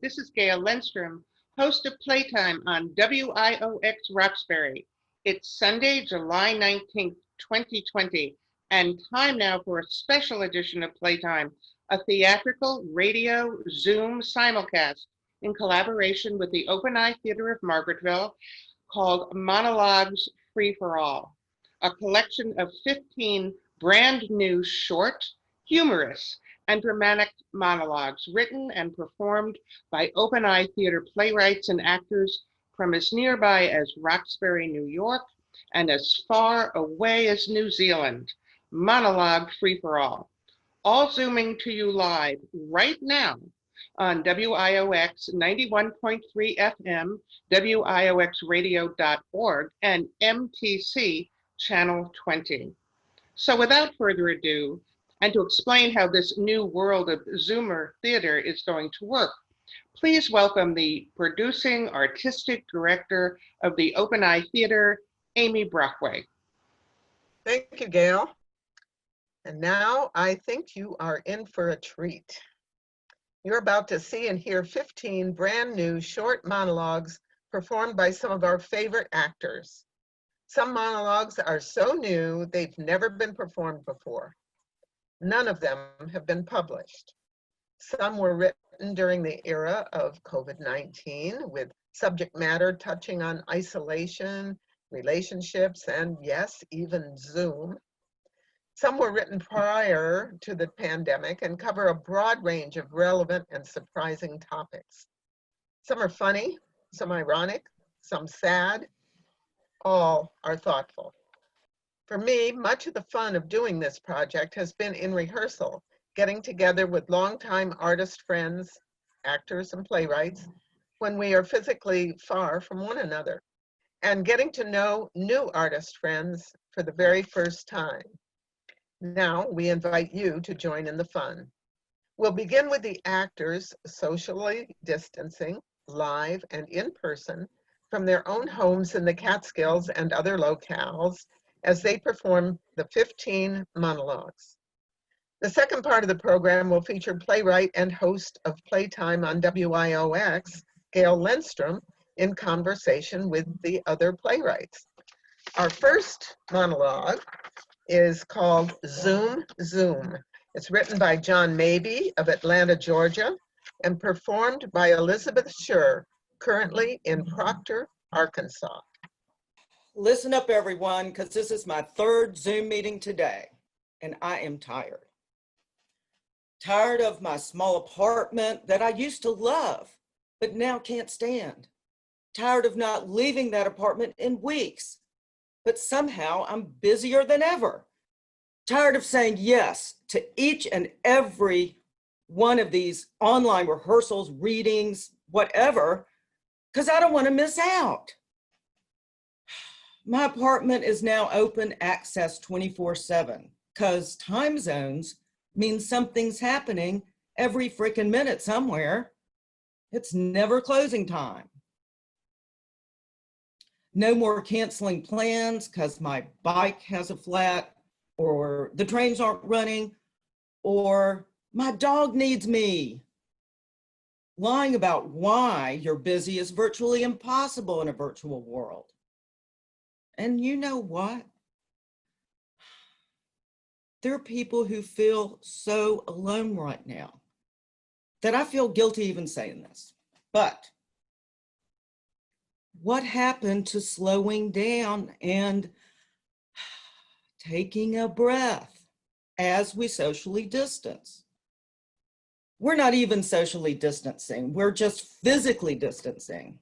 This is Gail Lenstrom, host of Playtime on WIOX Roxbury. It's Sunday, July 19th, 2020, and time now for a special edition of Playtime, a theatrical radio Zoom simulcast in collaboration with the Open Eye Theater of Margaretville called Monologues Free for All, a collection of 15 brand new short, humorous, and dramatic monologues written and performed by Open Eye Theater playwrights and actors from as nearby as Roxbury, New York, and as far away as New Zealand. Monologue Free for all zooming to you live right now on WIOX 91.3 FM, WIOXradio.org, and MTC Channel 20. So without further ado, and to explain how this new world of Zoomer theater is going to work, please welcome the producing artistic director of the Open Eye Theater, Amy Brockway. Thank you, Gail. And now I think you are in for a treat. You're about to see and hear 15 brand new short monologues performed by some of our favorite actors. Some monologues are so new, they've never been performed before. None of them have been published. Some were written during the era of COVID-19 with subject matter touching on isolation, relationships, and yes, even Zoom. Some were written prior to the pandemic and cover a broad range of relevant and surprising topics. Some are funny, some ironic, some sad, all are thoughtful. For me, much of the fun of doing this project has been in rehearsal, getting together with longtime artist friends, actors and playwrights, when we are physically far from one another, and getting to know new artist friends for the very first time. Now we invite you to join in the fun. We'll begin with the actors socially distancing, live and in person, from their own homes in the Catskills and other locales as they perform the 15 monologues. The second part of the program will feature playwright and host of Playtime on WIOX, Gail Lenstrom, in conversation with the other playwrights. Our first monologue is called Zoom Zoom. It's written by John Mabey of Atlanta, Georgia, and performed by Elizabeth Schur, currently in Proctor, Arkansas. Listen up, everyone, because this is my third Zoom meeting today, and I am tired. Tired of my small apartment that I used to love, but now can't stand. Tired of not leaving that apartment in weeks, but somehow I'm busier than ever. Tired of saying yes to each and every one of these online rehearsals, readings, whatever, because I don't want to miss out. My apartment is now open access 24/7 because time zones mean something's happening every freaking minute somewhere. It's never closing time. No more canceling plans because my bike has a flat, or the trains aren't running, or my dog needs me. Lying about why you're busy is virtually impossible in a virtual world. And you know what? There are people who feel so alone right now that I feel guilty even saying this. But what happened to slowing down and taking a breath as we socially distance? We're not even socially distancing. We're just physically distancing.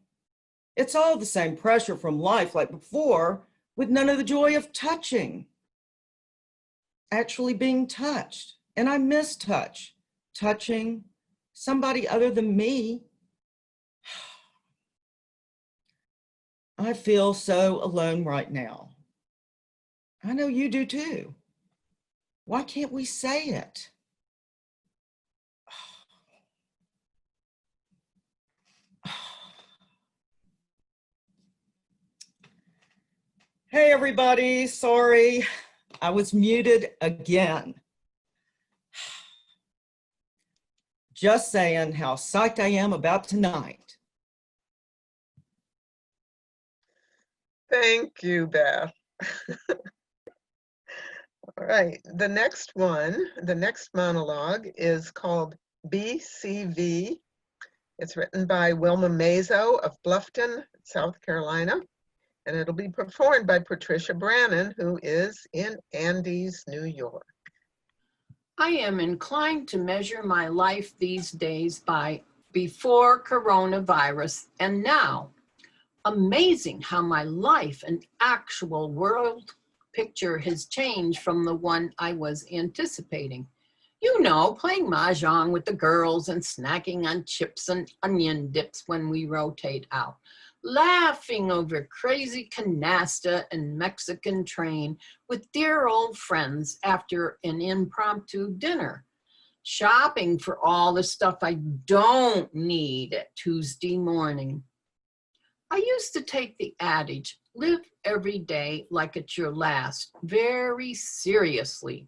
It's all the same pressure from life like before, with none of the joy of touching, actually being touched. And I miss touch, touching somebody other than me. I feel so alone right now. I know you do too. Why can't we say it? Hey everybody, sorry, I was muted again. Just saying how psyched I am about tonight. Thank you, Beth. All right, the next monologue is called BCV. It's written by Wilma Mazo of Bluffton, South Carolina, and it'll be performed by Patricia Brannon, who is in Andes, New York. I am inclined to measure my life these days by before coronavirus and now. Amazing how my life and actual world picture has changed from the one I was anticipating. You know, playing mahjong with the girls and snacking on chips and onion dips when we rotate out. Laughing over crazy canasta and Mexican train with dear old friends after an impromptu dinner. Shopping for all the stuff I don't need at Tuesday morning. I used to take the adage, live every day like it's your last, very seriously.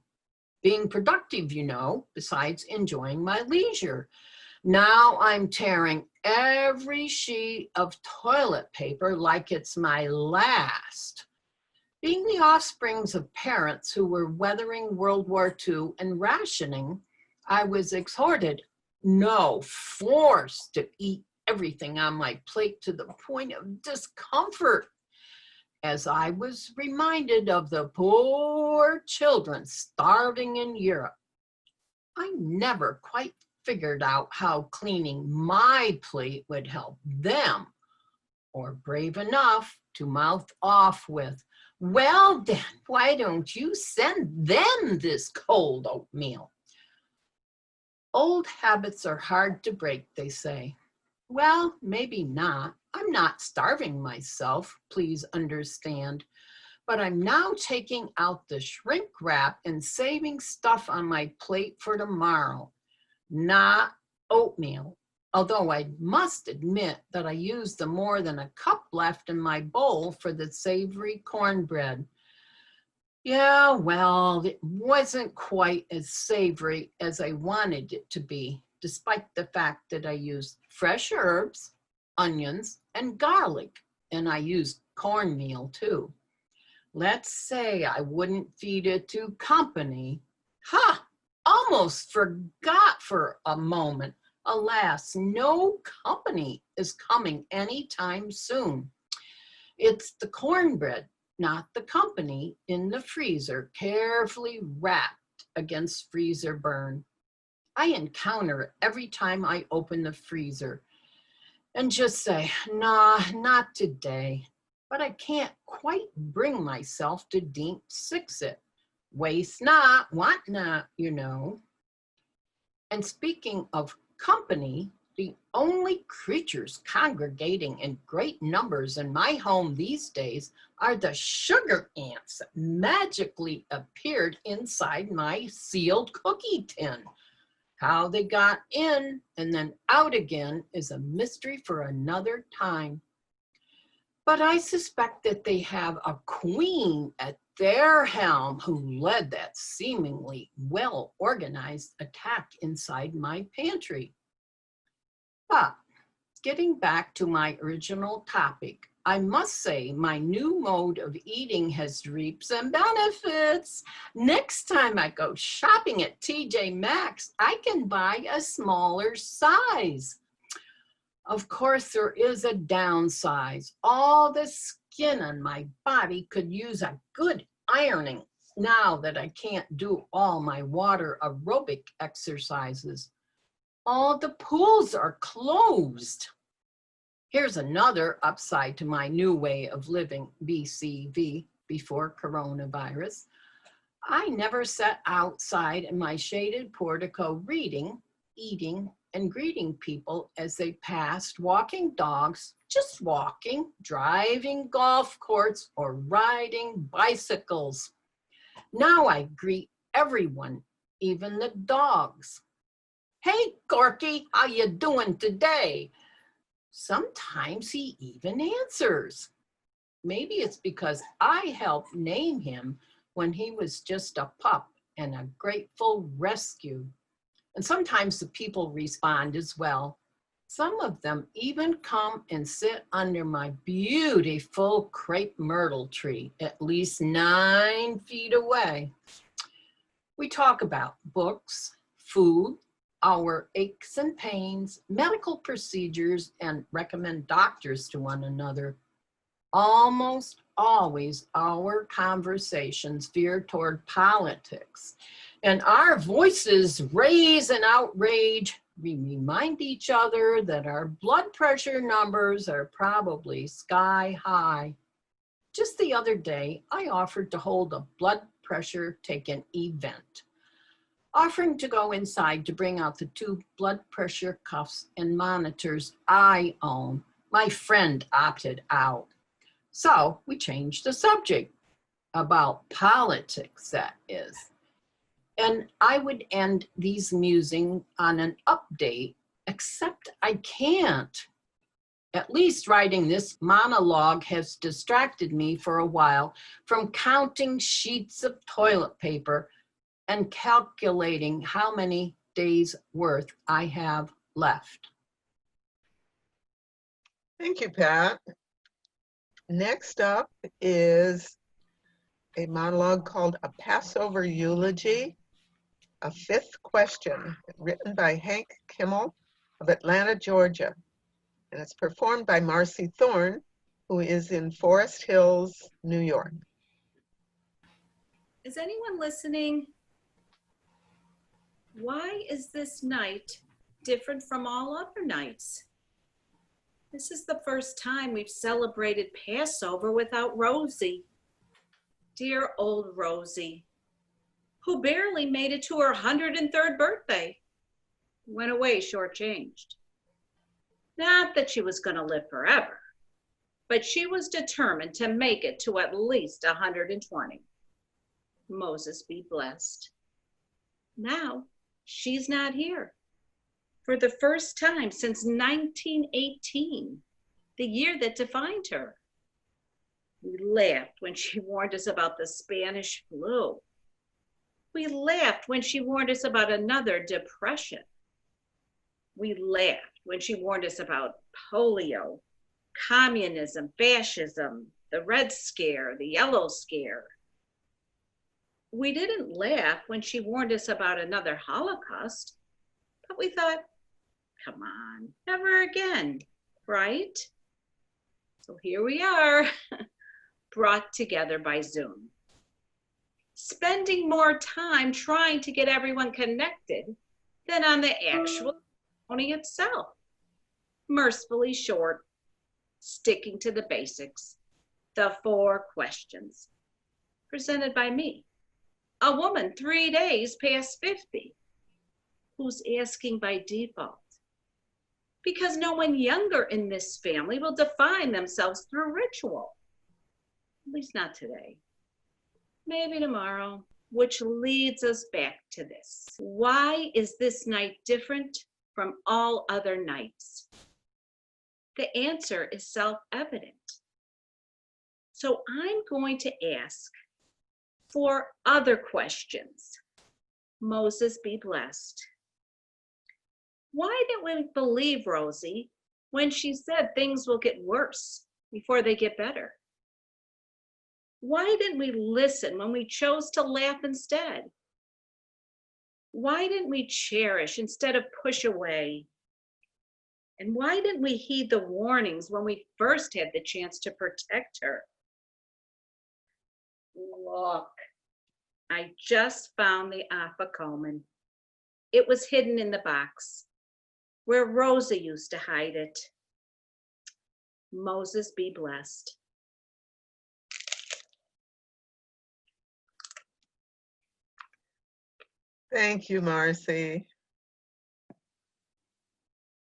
Being productive, you know, besides enjoying my leisure. Now I'm tearing every sheet of toilet paper like it's my last. Being the offsprings of parents who were weathering World War II and rationing, I was exhorted, no, forced to eat everything on my plate to the point of discomfort, as I was reminded of the poor children starving in Europe. I never quite figured out how cleaning my plate would help them, or brave enough to mouth off with, well then, why don't you send them this cold oatmeal? Old habits are hard to break, they say. Well, maybe not. I'm not starving myself, please understand. But I'm now taking out the shrink wrap and saving stuff on my plate for tomorrow. Not oatmeal, although I must admit that I used the more than a cup left in my bowl for the savory cornbread. Yeah, well, it wasn't quite as savory as I wanted it to be, despite the fact that I used fresh herbs, onions, and garlic, and I used cornmeal too. Let's say I wouldn't feed it to company. Ha! Almost forgot for a moment. Alas, no company is coming anytime soon. It's the cornbread, not the company, in the freezer, carefully wrapped against freezer burn. I encounter it every time I open the freezer and just say, nah, not today. But I can't quite bring myself to deep six it. Waste not, want not, you know. And speaking of company, the only creatures congregating in great numbers in my home these days are the sugar ants that magically appeared inside my sealed cookie tin. How they got in and then out again is a mystery for another time. But I suspect that they have a queen at their helm who led that seemingly well-organized attack inside my pantry. But getting back to my original topic, I must say my new mode of eating has reaped some benefits. Next time I go shopping at TJ Maxx, I can buy a smaller size. Of course, there is a downside. All the skin on my body could use a good ironing now that I can't do all my water aerobic exercises. All the pools are closed. Here's another upside to my new way of living, BCV, before coronavirus. I never sat outside in my shaded portico reading, eating, and greeting people as they passed, walking dogs, just walking, driving golf courts, or riding bicycles. Now I greet everyone, even the dogs. Hey, Corky, how you doing today? Sometimes he even answers. Maybe it's because I helped name him when he was just a pup and a grateful rescue. And sometimes the people respond as well. Some of them even come and sit under my beautiful crepe myrtle tree, at least 9 feet away. We talk about books, food, our aches and pains, medical procedures, and recommend doctors to one another. Almost always our conversations veer toward politics, and our voices raise in outrage. We remind each other that our blood pressure numbers are probably sky high. Just the other day, I offered to hold a blood pressure taken event, offering to go inside to bring out the 2 blood pressure cuffs and monitors I own. My friend opted out. So we changed the subject, about politics, that is. And I would end these musings on an update, except I can't. At least writing this monologue has distracted me for a while from counting sheets of toilet paper and calculating how many days' worth I have left. Thank you, Pat. Next up is a monologue called A Passover Eulogy, a 5th question, written by Hank Kimmel of Atlanta, Georgia. And it's performed by Marcy Thorne, who is in Forest Hills, New York. Is anyone listening? Why is this night different from all other nights? This is the first time we've celebrated Passover without Rosie. Dear old Rosie, who barely made it to her 103rd birthday, went away shortchanged. Not that she was going to live forever, but she was determined to make it to at least 120. Moses be blessed. Now, she's not here. For the first time since 1918, the year that defined her. We laughed when she warned us about the Spanish flu. We laughed when she warned us about another depression. We laughed when she warned us about polio, communism, fascism, the Red Scare, the Yellow Scare. We didn't laugh when she warned us about another Holocaust, but we thought, come on, never again, right? So here we are, brought together by Zoom. Spending more time trying to get everyone connected than on the actual ceremony itself. Mercifully short, sticking to the basics, the 4 questions, presented by me, a woman 3 days past 50, who's asking by default, because no one younger in this family will define themselves through ritual. At least not today. Maybe tomorrow, which leads us back to this. Why is this night different from all other nights? The answer is self-evident. So I'm going to ask 4 other questions. Moses be blessed. Why didn't we believe Rosie when she said things will get worse before they get better? Why didn't we listen when we chose to laugh instead? Why didn't we cherish instead of push away? And why didn't we heed the warnings when we first had the chance to protect her? Look, I just found the Afikoman. It was hidden in the box where Rosa used to hide it. Moses be blessed. Thank you, Marcy.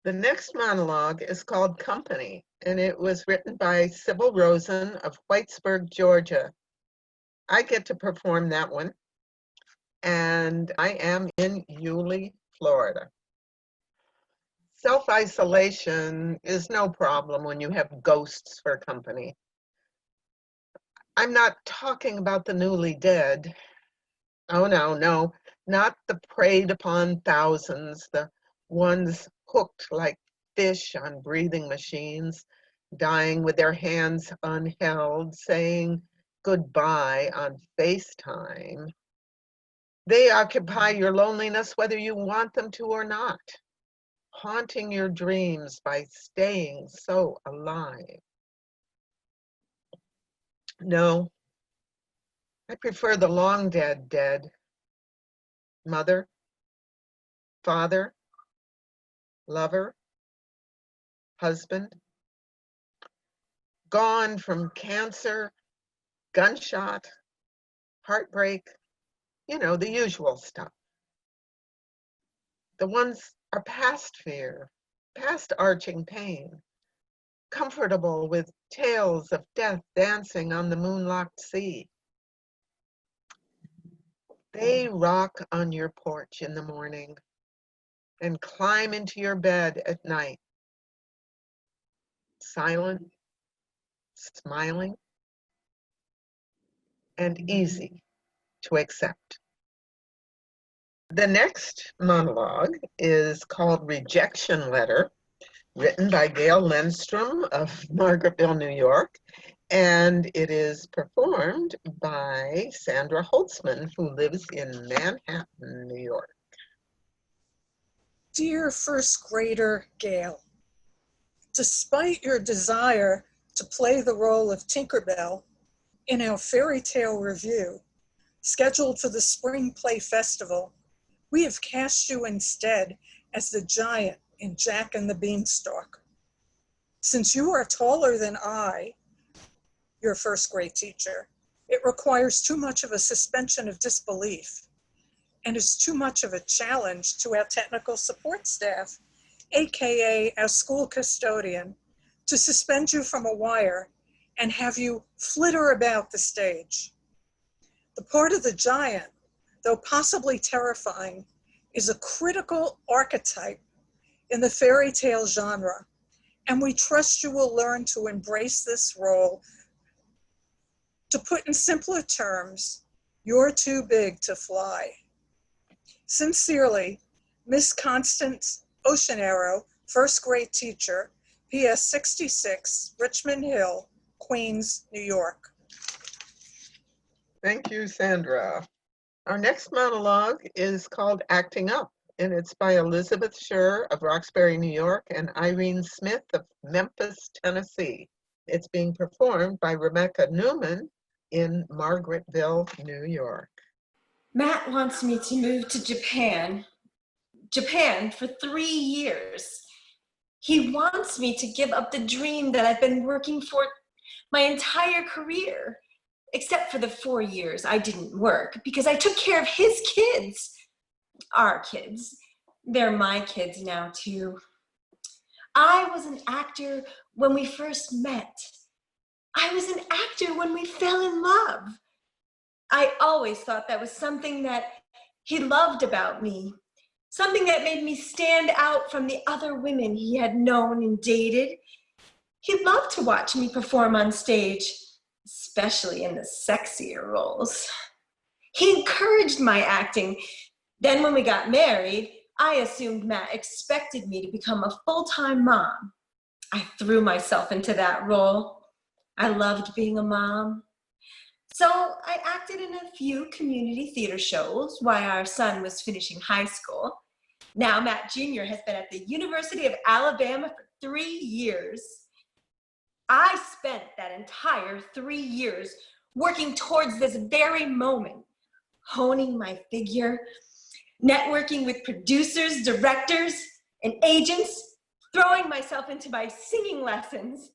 The next monologue is called Company, and it was written by Sybil Rosen of Whitesburg, Georgia. I get to perform that one, and I am in Eulogy, Florida. Self-isolation is no problem when you have ghosts for company. I'm not talking about the newly dead. Oh, no. not the preyed upon thousands, the ones hooked like fish on breathing machines, dying with their hands unheld, saying goodbye on FaceTime. They occupy your loneliness whether you want them to or not, haunting your dreams by staying so alive. No, I prefer the long dead. Mother, father, lover, husband, gone from cancer, gunshot, heartbreak, the usual stuff. The ones are past fear, past arching pain, comfortable with tales of death dancing on the moonlocked sea. They rock on your porch in the morning and climb into your bed at night, silent, smiling, and easy to accept. The next monologue is called Rejection Letter, written by Gail Lindstrom of Margaretville, New York, and it is performed by Sandra Holtzman, who lives in Manhattan, New York. Dear first grader Gail, despite your desire to play the role of Tinkerbell in our fairy tale review, scheduled for the Spring Play Festival, we have cast you instead as the giant in Jack and the Beanstalk. Since you are taller than I, your first grade teacher, it requires too much of a suspension of disbelief and is too much of a challenge to our technical support staff, AKA our school custodian, to suspend you from a wire and have you flitter about the stage. The part of the giant, though possibly terrifying, is a critical archetype in the fairy tale genre, and we trust you will learn to embrace this role. To put in simpler terms, you're too big to fly. Sincerely, Miss Constance Oceanero, first grade teacher, PS 66, Richmond Hill, Queens, New York. Thank you, Sandra. Our next monologue is called Acting Up, and it's by Elizabeth Scher of Roxbury, New York, and Irene Smith of Memphis, Tennessee. It's being performed by Rebecca Newman in Margaretville, New York. Matt wants me to move to Japan for 3 years. He wants me to give up the dream that I've been working for my entire career, except for the 4 years I didn't work because I took care of his kids, our kids. They're my kids now too. I was an actor when we first met. I was an actor when we fell in love. I always thought that was something that he loved about me, something that made me stand out from the other women he had known and dated. He loved to watch me perform on stage, especially in the sexier roles. He encouraged my acting. Then when we got married, I assumed Matt expected me to become a full-time mom. I threw myself into that role. I loved being a mom. So I acted in a few community theater shows while our son was finishing high school. Now Matt Jr. has been at the University of Alabama for 3 years. I spent that entire 3 years working towards this very moment, honing my figure, networking with producers, directors, and agents, throwing myself into my singing lessons.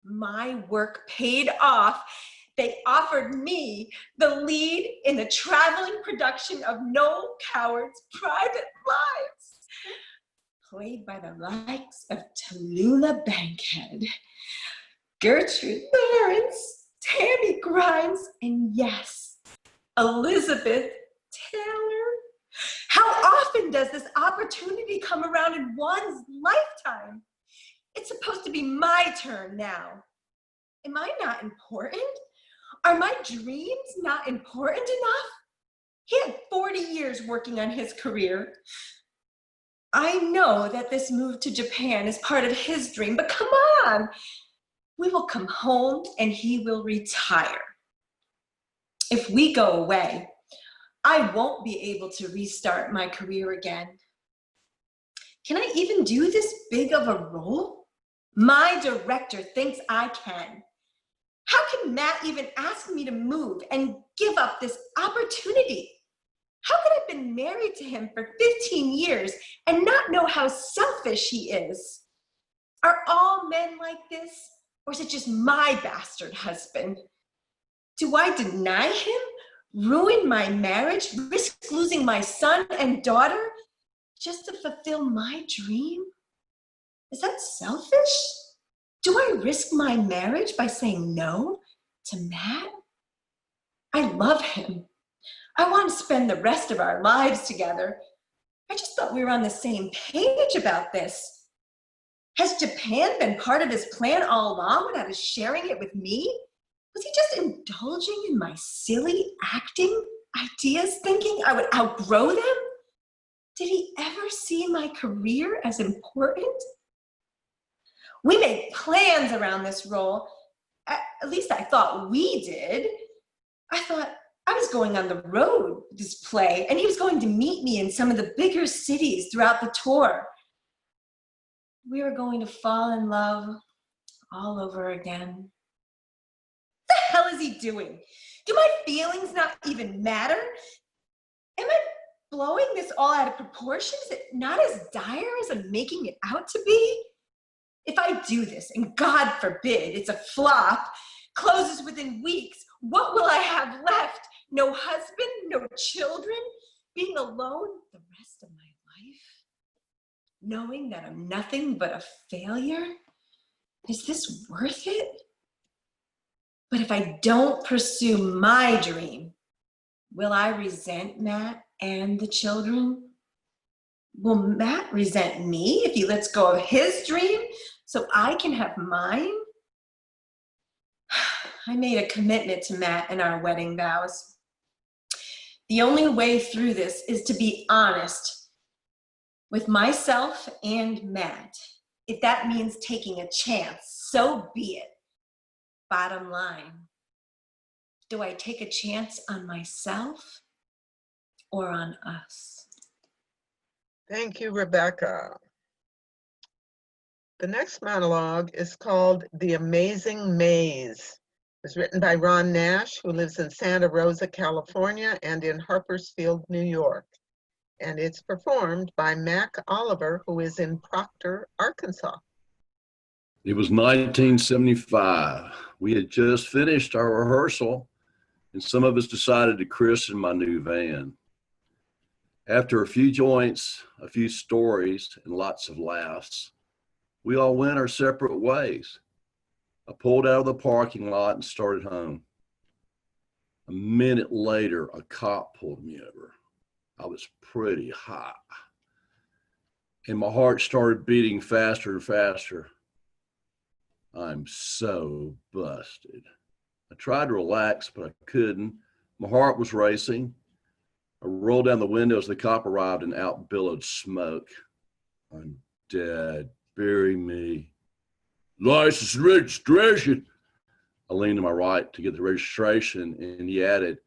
My work paid off. They offered me the lead in the traveling production of Noel Coward's Private Lives, played by the likes of Tallulah Bankhead, Gertrude Lawrence, Tammy Grimes, and yes, Elizabeth Taylor. How often does this opportunity come around in one's lifetime? It's supposed to be my turn now. Am I not important? Are my dreams not important enough? He had 40 years working on his career. I know that this move to Japan is part of his dream, but come on. We will come home and he will retire. If we go away, I won't be able to restart my career again. Can I even do this big of a role? My director thinks I can. How can Matt even ask me to move and give up this opportunity? How could I have been married to him for 15 years and not know how selfish he is? Are all men like this? Or is it just my bastard husband? Do I deny him, ruin my marriage, risk losing my son and daughter just to fulfill my dream? Is that selfish? Do I risk my marriage by saying no to Matt? I love him. I want to spend the rest of our lives together. I just thought we were on the same page about this. Has Japan been part of his plan all along without his sharing it with me? Was he just indulging in my silly acting ideas, thinking I would outgrow them? Did he ever see my career as important? We made plans around this role. At least I thought we did. I thought I was going on the road with this play, and he was going to meet me in some of the bigger cities throughout the tour. We were going to fall in love all over again. What the hell is he doing? Do my feelings not even matter? Am I blowing this all out of proportion? Is it not as dire as I'm making it out to be? If I do this, and God forbid it's a flop, closes within weeks, what will I have left? No husband, no children, being alone the rest of my life? Knowing that I'm nothing but a failure? Is this worth it? But if I don't pursue my dream, will I resent Matt and the children? Will Matt resent me if he lets go of his dream so I can have mine? I made a commitment to Matt in our wedding vows. The only way through this is to be honest with myself and Matt. If that means taking a chance, so be it. Bottom line, do I take a chance on myself or on us? Thank you, Rebecca. The next monologue is called The Amazing Maze. It's written by Ron Nash, who lives in Santa Rosa, California, and in Harpersfield, New York. And it's performed by Mac Oliver, who is in Proctor, Arkansas. It was 1975. We had just finished our rehearsal, and some of us decided to christen my new van. After a few joints, a few stories, and lots of laughs, we all went our separate ways. I pulled out of the parking lot and started home. A minute later, a cop pulled me over. I was pretty high, and my heart started beating faster and faster. I'm so busted. I tried to relax, but I couldn't. My heart was racing. I rolled down the window as the cop arrived and out billowed smoke. I'm dead. Bury me. License and registration. I leaned to my right to get the registration, and he added,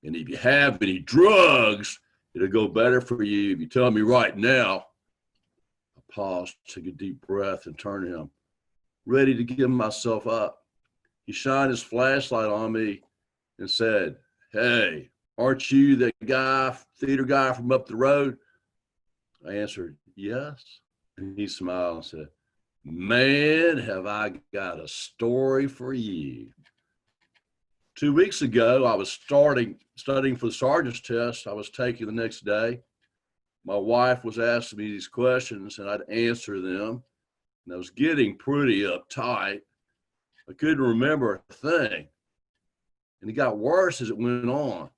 and if you have any drugs, it'll go better for you if you tell me right now. I paused, took a deep breath, and turned to him, ready to give myself up. He shined his flashlight on me and said, "Hey, aren't you that guy, theater guy from up the road?" I answered, "Yes." And he smiled and said, "Man, have I got a story for you. 2 weeks ago, I was studying for the sergeant's test I was taking the next day. My wife was asking me these questions, and I'd answer them, and I was getting pretty uptight. I couldn't remember a thing, and it got worse as it went on.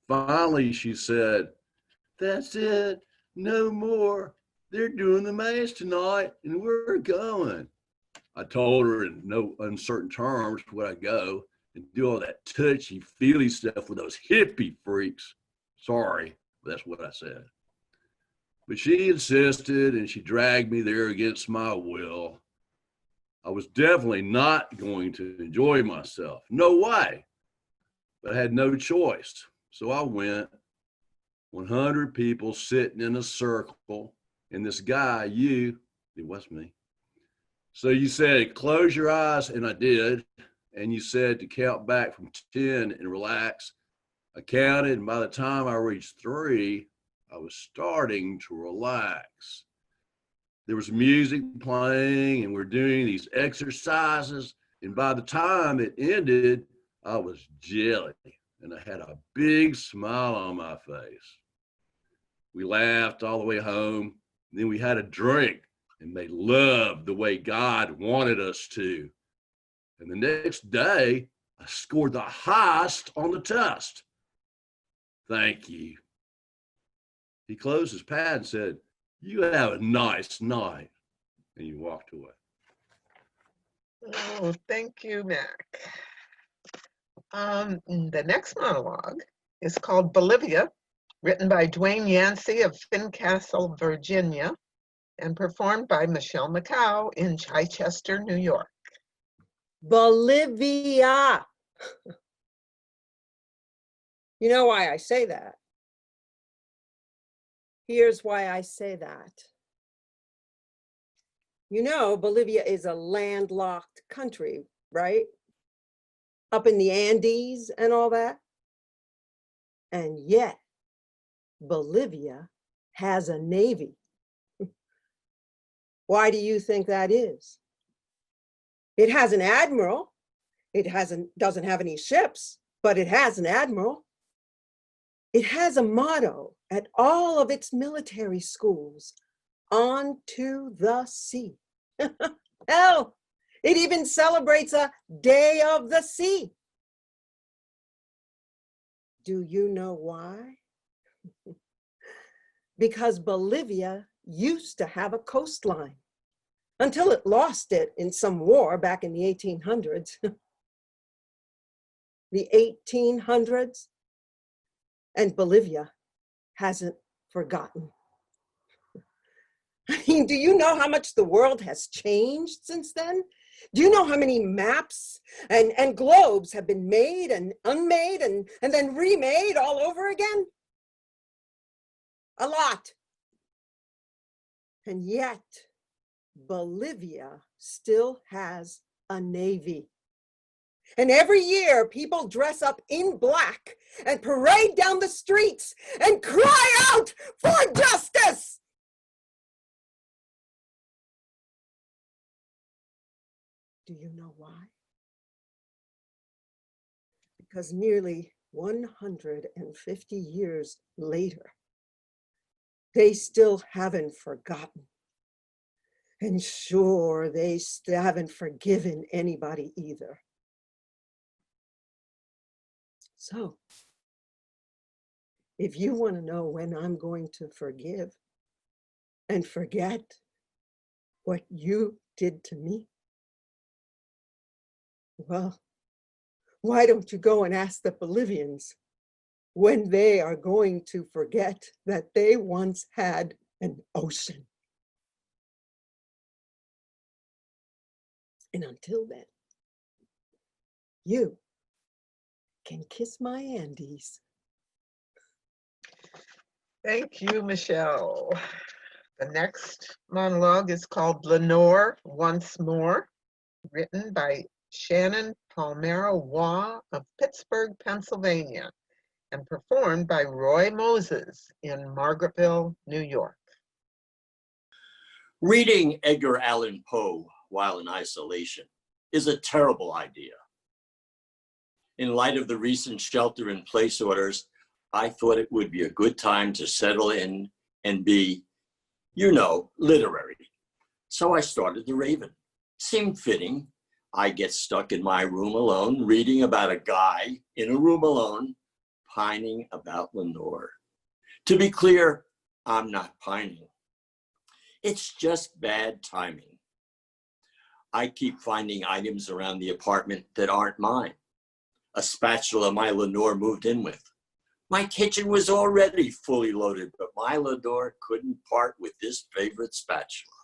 Finally, she said, "That's it, no more. They're doing the mass tonight, and we're going." I told her in no uncertain terms would I go and do all that touchy-feely stuff with those hippie freaks. Sorry, that's what I said. But she insisted and she dragged me there against my will. I was definitely not going to enjoy myself. No way. But I had no choice. So I went. 100 people sitting in a circle. And this guy, it was me. So you said, close your eyes. And I did. And you said to count back from 10 and relax. I counted. And by the time I reached 3, I was starting to relax. There was music playing and we're doing these exercises. And by the time it ended, I was jelly and I had a big smile on my face. We laughed all the way home. And then we had a drink and made love the way God wanted us to. And the next day, I scored the highest on the test. Thank you. He closed his pad and said, you have a nice night. And you walked away. Oh, thank you, Mac. The next monologue is called Bolivia, written by Dwayne Yancey of Fincastle, Virginia, and performed by Michelle McCow in Chichester, New York. Bolivia. You know why I say that? Here's why I say that. You know, Bolivia is a landlocked country, right? Up in the Andes and all that. And yet, Bolivia has a navy. Why do you think that is? It has an admiral. It doesn't have any ships, but it has an admiral. It has a motto at all of its military schools, on to the sea. Hell, it even celebrates a day of the sea. Do you know why? Because Bolivia used to have a coastline until it lost it in some war back in the 1800s. The 1800s. And Bolivia hasn't forgotten. I mean, do you know how much the world has changed since then? Do you know how many maps and globes have been made and unmade and then remade all over again? A lot. And yet, Bolivia still has a navy. And every year, people dress up in black and parade down the streets and cry out for justice. Do you know why? Because nearly 150 years later, they still haven't forgotten. And sure, they still haven't forgiven anybody either. So, if you want to know when I'm going to forgive and forget what you did to me, well, why don't you go and ask the Bolivians when they are going to forget that they once had an ocean? And until then, you can kiss my Andes. Thank you, Michelle. The next monologue is called Lenore Once More, written by Shannon Palmero Waugh of Pittsburgh, Pennsylvania, and performed by Roy Moses in Margaretville, New York. Reading Edgar Allan Poe while in isolation is a terrible idea. In light of the recent shelter-in-place orders, I thought it would be a good time to settle in and be, you know, literary. So I started The Raven. Seemed fitting. I get stuck in my room alone, reading about a guy in a room alone, pining about Lenore. To be clear, I'm not pining. It's just bad timing. I keep finding items around the apartment that aren't mine. A spatula my Lenore moved in with, My kitchen was already fully loaded, but my Lenore couldn't part with this favorite spatula.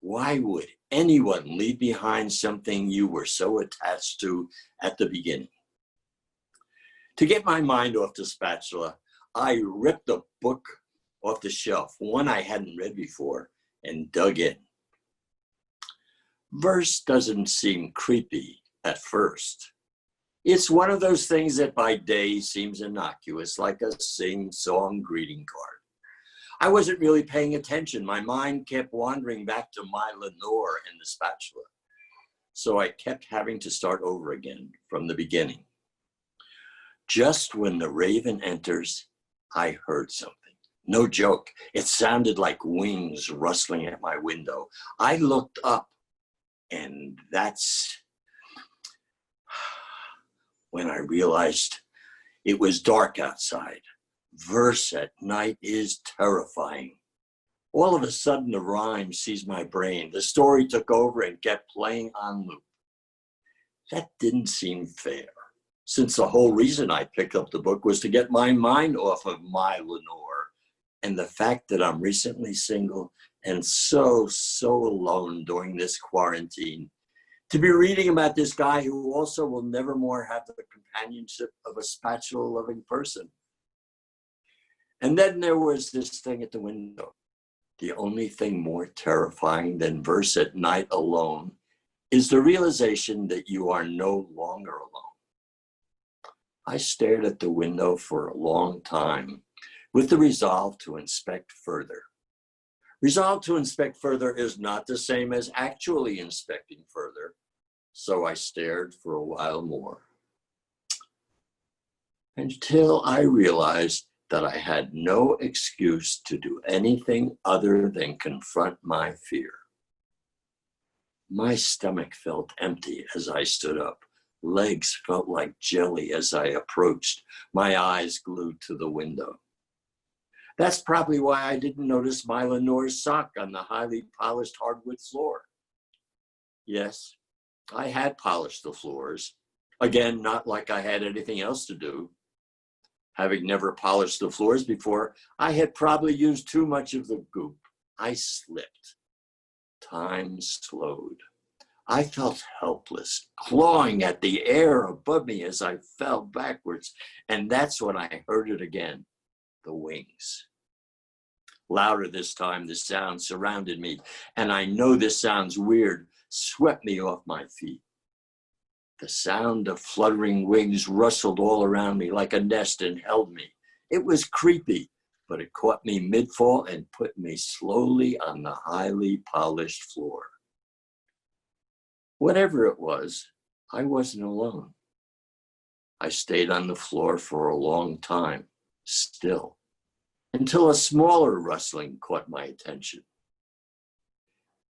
Why would anyone leave behind something you were so attached to at the beginning? To get my mind off the spatula, I ripped a book off the shelf, one I hadn't read before, and dug in. Verse doesn't seem creepy at first. It's one of those things that by day seems innocuous, like a sing-song greeting card. I wasn't really paying attention. My mind kept wandering back to my Lenore and the spatula. So I kept having to start over again from the beginning. Just when the raven enters, I heard something. No joke. It sounded like wings rustling at my window. I looked up, and that's when I realized it was dark outside. Verse at night is terrifying. All of a sudden, the rhyme seized my brain. The story took over and kept playing on loop. That didn't seem fair, since the whole reason I picked up the book was to get my mind off of my Lenore and the fact that I'm recently single and so alone during this quarantine. To be reading about this guy who also will never more have the companionship of a spatula-loving person. And then there was this thing at the window. The only thing more terrifying than verse at night alone is the realization that you are no longer alone. I stared at the window for a long time with the resolve to inspect further. Resolve to inspect further is not the same as actually inspecting further, so I stared for a while more. Until I realized that I had no excuse to do anything other than confront my fear. My stomach felt empty as I stood up. Legs felt like jelly as I approached, my eyes glued to the window. That's probably why I didn't notice my Lenore's sock on the highly polished hardwood floor. Yes, I had polished the floors. Again, not like I had anything else to do. Having never polished the floors before, I had probably used too much of the goop. I slipped. Time slowed. I felt helpless, clawing at the air above me as I fell backwards. And that's when I heard it again, the wings. Louder this time, the sound surrounded me. And I know this sounds weird, swept me off my feet. The sound of fluttering wings rustled all around me like a nest and held me. It was creepy, but it caught me mid-fall and put me slowly on the highly polished floor. Whatever it was, I wasn't alone. I stayed on the floor for a long time, still, until a smaller rustling caught my attention.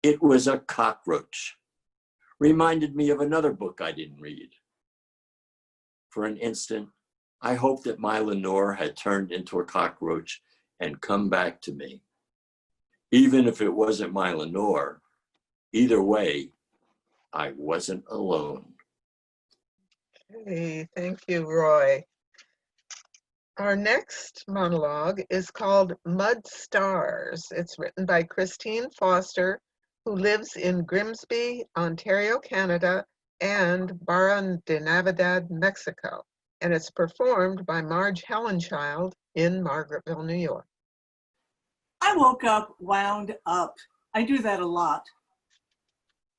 It was a cockroach. Reminded me of another book I didn't read. For an instant, I hoped that my Lenore had turned into a cockroach and come back to me. Even if it wasn't my Lenore, either way, I wasn't alone. Hey, thank you, Roy. Our next monologue is called Mud Stars. It's written by Christine Foster, who lives in Grimsby, Ontario, Canada, and Barra de Navidad, Mexico. And it's performed by Marge Helenchild in Margaretville, New York. I woke up wound up. I do that a lot.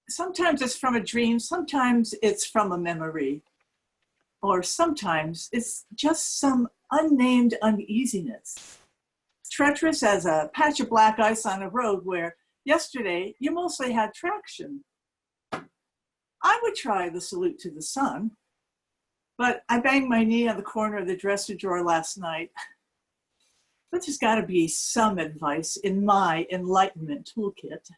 Sometimes it's from a dream, sometimes it's from a memory, or sometimes it's just some unnamed uneasiness. Treacherous as a patch of black ice on a road where yesterday you mostly had traction. I would try the salute to the sun, but I banged my knee on the corner of the dresser drawer last night. But there's got to be some advice in my enlightenment toolkit.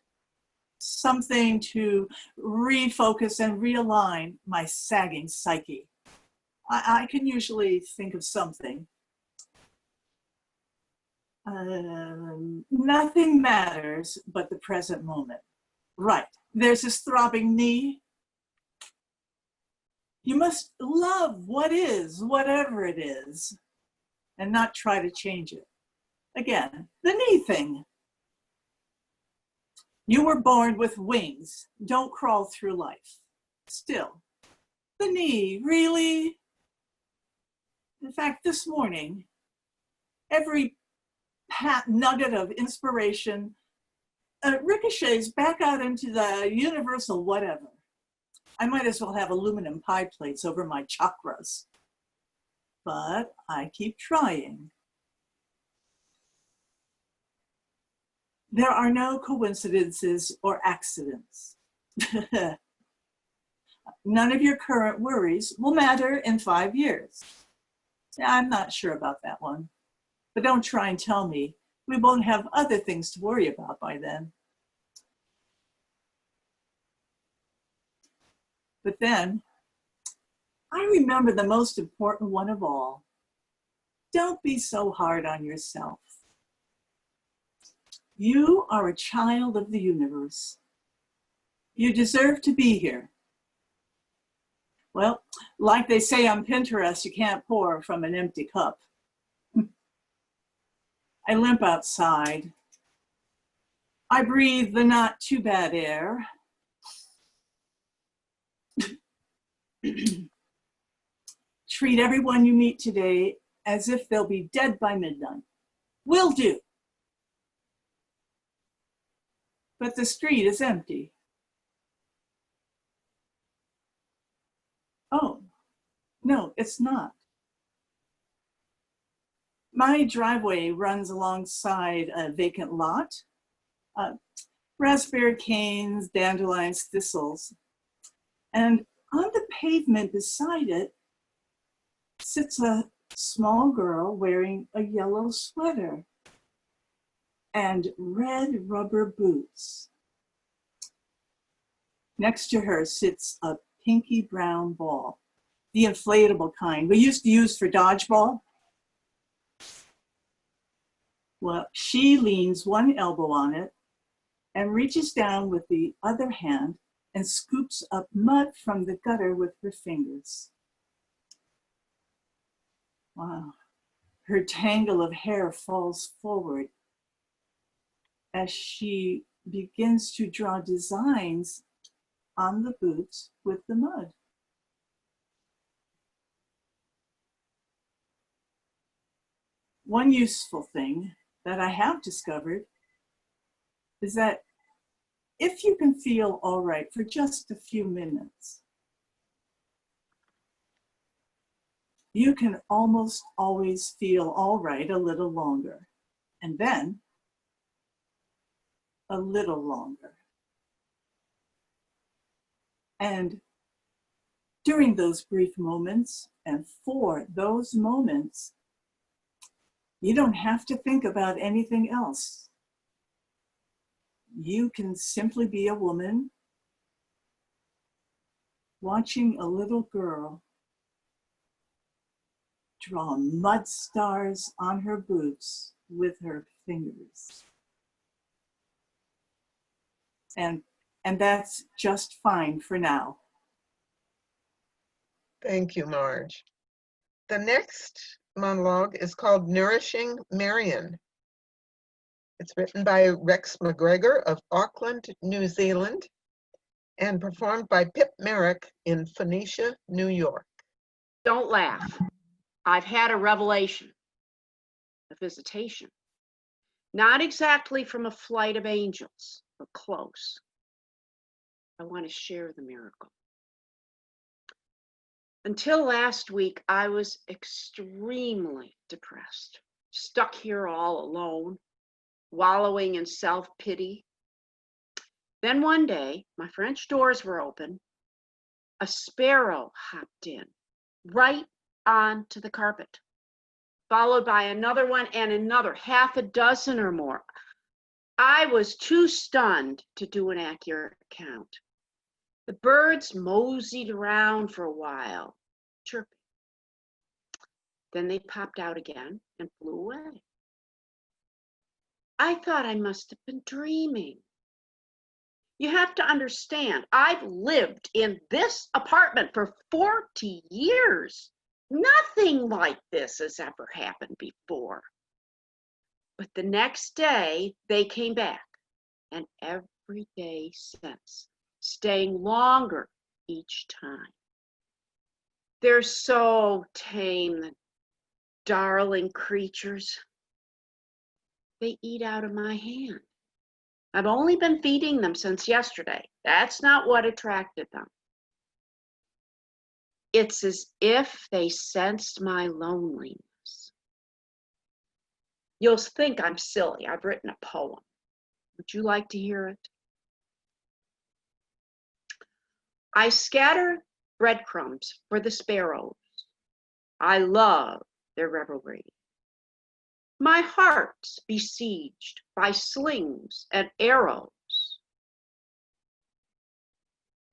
Something to refocus and realign my sagging psyche. I can usually think of something. Nothing matters but the present moment. Right, there's this throbbing knee. You must love what is, whatever it is. and not try to change it. Again, the knee thing. You were born with wings. Don't crawl through life. Still, the knee, really? In fact, this morning, every nugget of inspiration ricochets back out into the universal whatever. I might as well have aluminum pie plates over my chakras. But I keep trying. There are no coincidences or accidents. None of your current worries will matter in 5 years. I'm not sure about that one, but don't try and tell me we won't have other things to worry about by then. But then, I remember the most important one of all. Don't be so hard on yourself. You are a child of the universe. You deserve to be here. Well, like they say on Pinterest, you can't pour from an empty cup. I limp outside. I breathe the not too bad air. Treat everyone you meet today as if they'll be dead by midnight. Will do. But the street is empty. Oh, no, it's not. My driveway runs alongside a vacant lot. Raspberry canes, dandelions, thistles. And on the pavement beside it sits a small girl wearing a yellow sweater and red rubber boots. Next to her sits a pinky brown ball, the inflatable kind we used to use for dodgeball. Well, she leans one elbow on it and reaches down with the other hand and scoops up mud from the gutter with her fingers. Wow. Her tangle of hair falls forward as she begins to draw designs on the boots with the mud. One useful thing that I have discovered is that if you can feel all right for just a few minutes, you can almost always feel all right a little longer, and then a little longer. And during those brief moments, and for those moments, you don't have to think about anything else. You can simply be a woman watching a little girl draw mud stars on her boots with her fingers. And that's just fine for now. Thank you, Marge. The next monologue is called Nourishing Marion. It's written by Rex McGregor of Auckland, New Zealand, and performed by Pip Merrick in Phoenicia, New York. Don't laugh. I've had a revelation, a visitation. Not exactly from a flight of angels, but close. I want to share the miracle. Until last week, I was extremely depressed, stuck here all alone, wallowing in self-pity. Then one day, my French doors were open. A sparrow hopped in, right onto the carpet, followed by another one and another, half a dozen or more. I was too stunned to do an accurate count. The birds moseyed around for a while, chirping. Then they popped out again and flew away. I thought I must have been dreaming. You have to understand, I've lived in this apartment for 40 years. Nothing like this has ever happened before. But the next day, they came back, and every day since, staying longer each time. They're so tame, the darling creatures. They eat out of my hand. I've only been feeding them since yesterday. That's not what attracted them. It's as if they sensed my loneliness. You'll think I'm silly. I've written a poem. Would you like to hear it? I scatter breadcrumbs for the sparrows. I love their revelry. My heart's besieged by slings and arrows.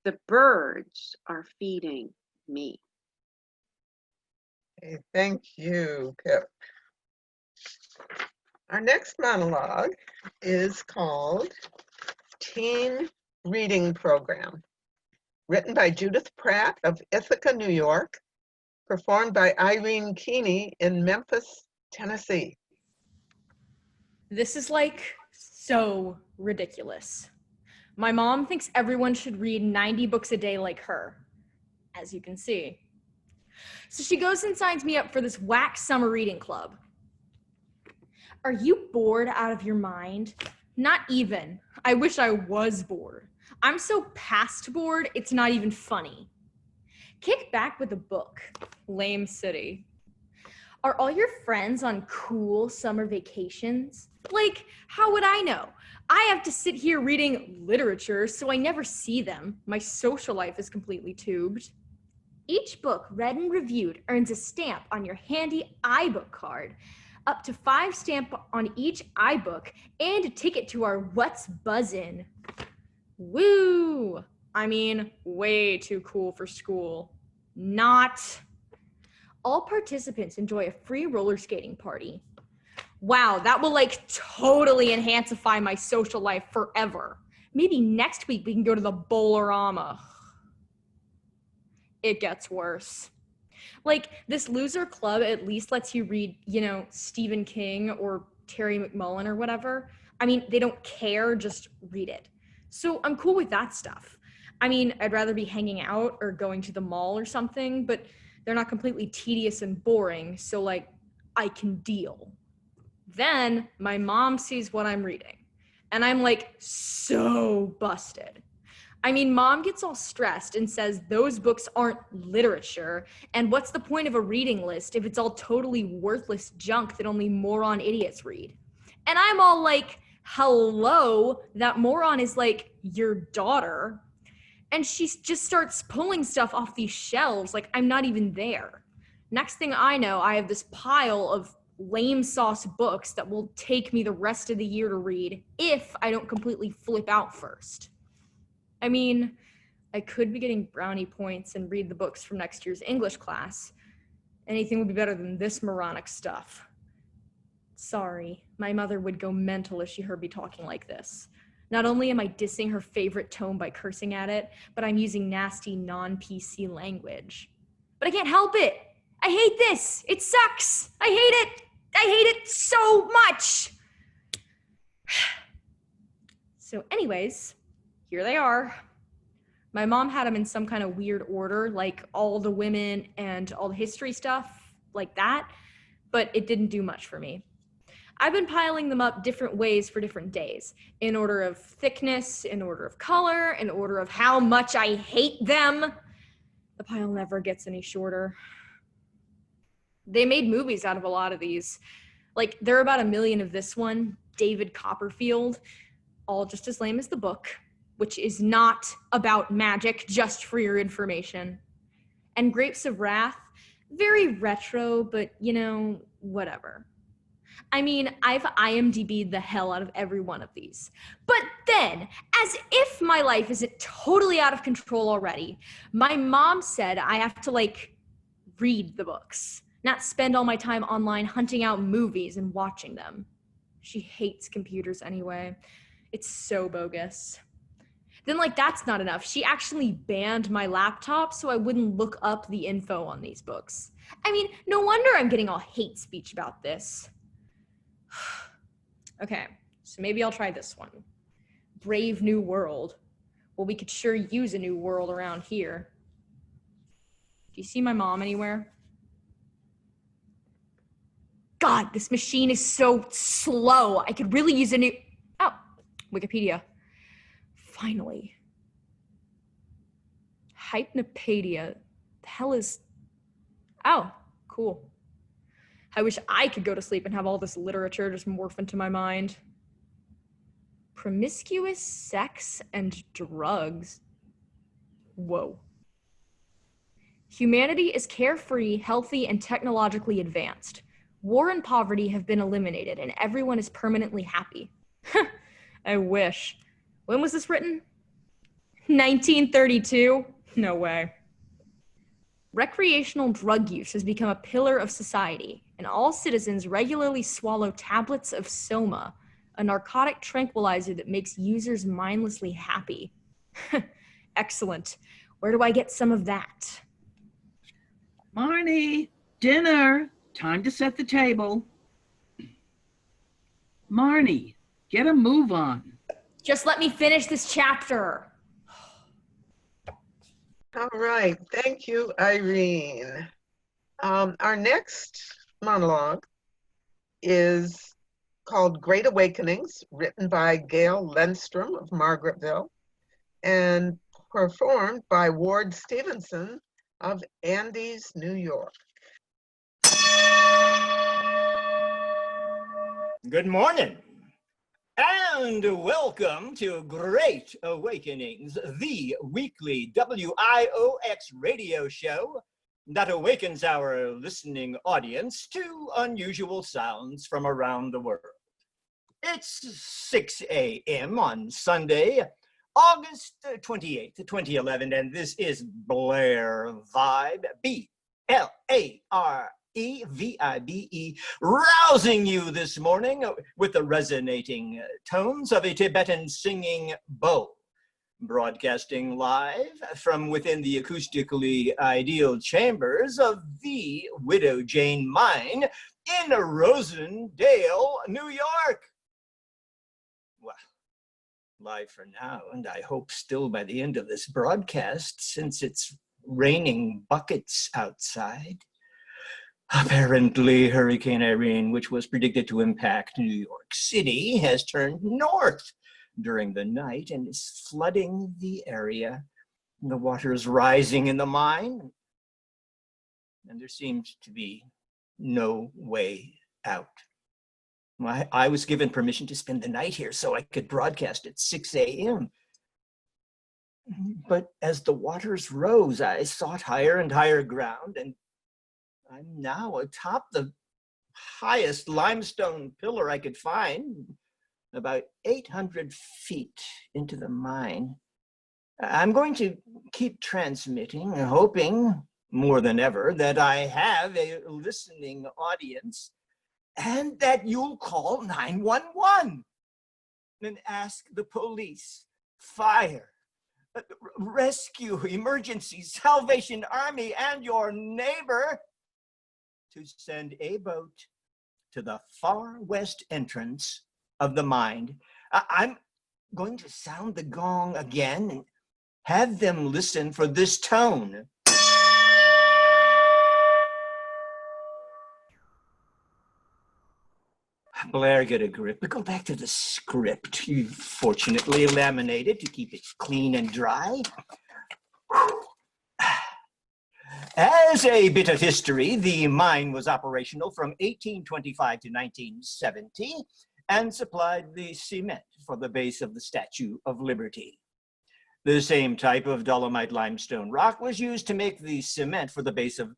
The birds are feeding me. Okay, thank you, Pip. Our next monologue is called Teen Reading Program, written by Judith Pratt of Ithaca, New York, performed by Irene Keeney in Memphis, Tennessee. This is like so ridiculous. My mom thinks everyone should read 90 books a day like her, as you can see. So she goes and signs me up for this whack summer reading club. Are you bored out of your mind? Not even. I wish I was bored. I'm so past bored, it's not even funny. Kick back with a book. Lame city. Are all your friends on cool summer vacations? Like, how would I know? I have to sit here reading literature, so I never see them. My social life is completely tubed. Each book read and reviewed earns a stamp on your handy iBook card, up to 5 stamp on each iBook, and a ticket to our What's Buzzin'. Woo! I mean, way too cool for school. Not. All participants enjoy a free roller skating party. Wow, that will like totally enhancify my social life forever. Maybe next week we can go to the Bolorama. It gets worse. Like, this loser club at least lets you read, Stephen King or Terry McMullen or whatever. I mean, they don't care, just read it. So I'm cool with that stuff. I mean, I'd rather be hanging out or going to the mall or something, but they're not completely tedious and boring, so like, I can deal. Then my mom sees what I'm reading, and I'm like so busted. I mean, mom gets all stressed and says those books aren't literature, and what's the point of a reading list if it's all totally worthless junk that only moron idiots read? And I'm all like, hello, that moron is like your daughter. And she just starts pulling stuff off these shelves like I'm not even there. Next thing I know, I have this pile of lame sauce books that will take me the rest of the year to read if I don't completely flip out first. I mean, I could be getting brownie points and read the books from next year's English class. Anything would be better than this moronic stuff. Sorry, my mother would go mental if she heard me talking like this. Not only am I dissing her favorite tome by cursing at it, but I'm using nasty non-PC language. But I can't help it. I hate this. It sucks. I hate it. I hate it so much. So anyways, here they are. My mom had them in some kind of weird order, like all the women and all the history stuff, like that, but it didn't do much for me. I've been piling them up different ways for different days, in order of thickness, in order of color, in order of how much I hate them. The pile never gets any shorter. They made movies out of a lot of these. Like, there are about 1 million of this one, David Copperfield, all just as lame as the book, which is not about magic, just for your information. And Grapes of Wrath, very retro, but whatever. I mean, I've IMDb'd the hell out of every one of these. But then, as if my life isn't totally out of control already, my mom said I have to, read the books, not spend all my time online hunting out movies and watching them. She hates computers anyway. It's so bogus. Then like that's not enough. She actually banned my laptop so I wouldn't look up the info on these books. I mean, no wonder I'm getting all hate speech about this. Okay, so maybe I'll try this one. Brave New World. Well, we could sure use a new world around here. Do you see my mom anywhere? God, this machine is so slow. I could really use a new... Oh, Wikipedia. Finally. Hypnopedia. The hell is... Oh, cool. I wish I could go to sleep and have all this literature just morph into my mind. Promiscuous sex and drugs. Whoa. Humanity is carefree, healthy, and technologically advanced. War and poverty have been eliminated, and everyone is permanently happy. I wish. When was this written? 1932? No way. Recreational drug use has become a pillar of society, and all citizens regularly swallow tablets of soma, a narcotic tranquilizer that makes users mindlessly happy. Excellent. Where do I get some of that? Marnie, dinner. Time to set the table. Marnie, get a move on. Just let me finish this chapter. All right, thank you, Irene. Our next monologue is called Great Awakenings, written by Gail Lenstrom of Margaretville and performed by Ward Stevenson of Andes, New York. Good morning, and welcome to Great Awakenings, the weekly WIOX radio show that awakens our listening audience to unusual sounds from around the world. It's 6 a.m. on Sunday, August 28th, 2011, and this is Blair Vibe, BLAREVIBE, rousing you this morning with the resonating tones of a Tibetan singing bowl. Broadcasting live from within the acoustically ideal chambers of the Widow Jane Mine in Rosendale, New York. Well, live for now, and I hope still by the end of this broadcast, since it's raining buckets outside. Apparently, Hurricane Irene, which was predicted to impact New York City, has turned north during the night and is flooding the area. The water is rising in the mine, and there seems to be no way out. I was given permission to spend the night here so I could broadcast at 6 a.m. But as the waters rose, I sought higher and higher ground, and I'm now atop the highest limestone pillar I could find, about 800 feet into the mine. I'm going to keep transmitting, hoping more than ever that I have a listening audience and that you'll call 911 and ask the police, fire, rescue, emergency, Salvation Army, and your neighbor to send a boat to the far west entrance of the mine. I'm going to sound the gong again and have them listen for this tone. Blair, get a grip, but go back to the script. You fortunately laminated to keep it clean and dry. As a bit of history, the mine was operational from 1825 to 1970 and supplied the cement for the base of the Statue of Liberty. The same type of dolomite limestone rock was used to make the cement for the base of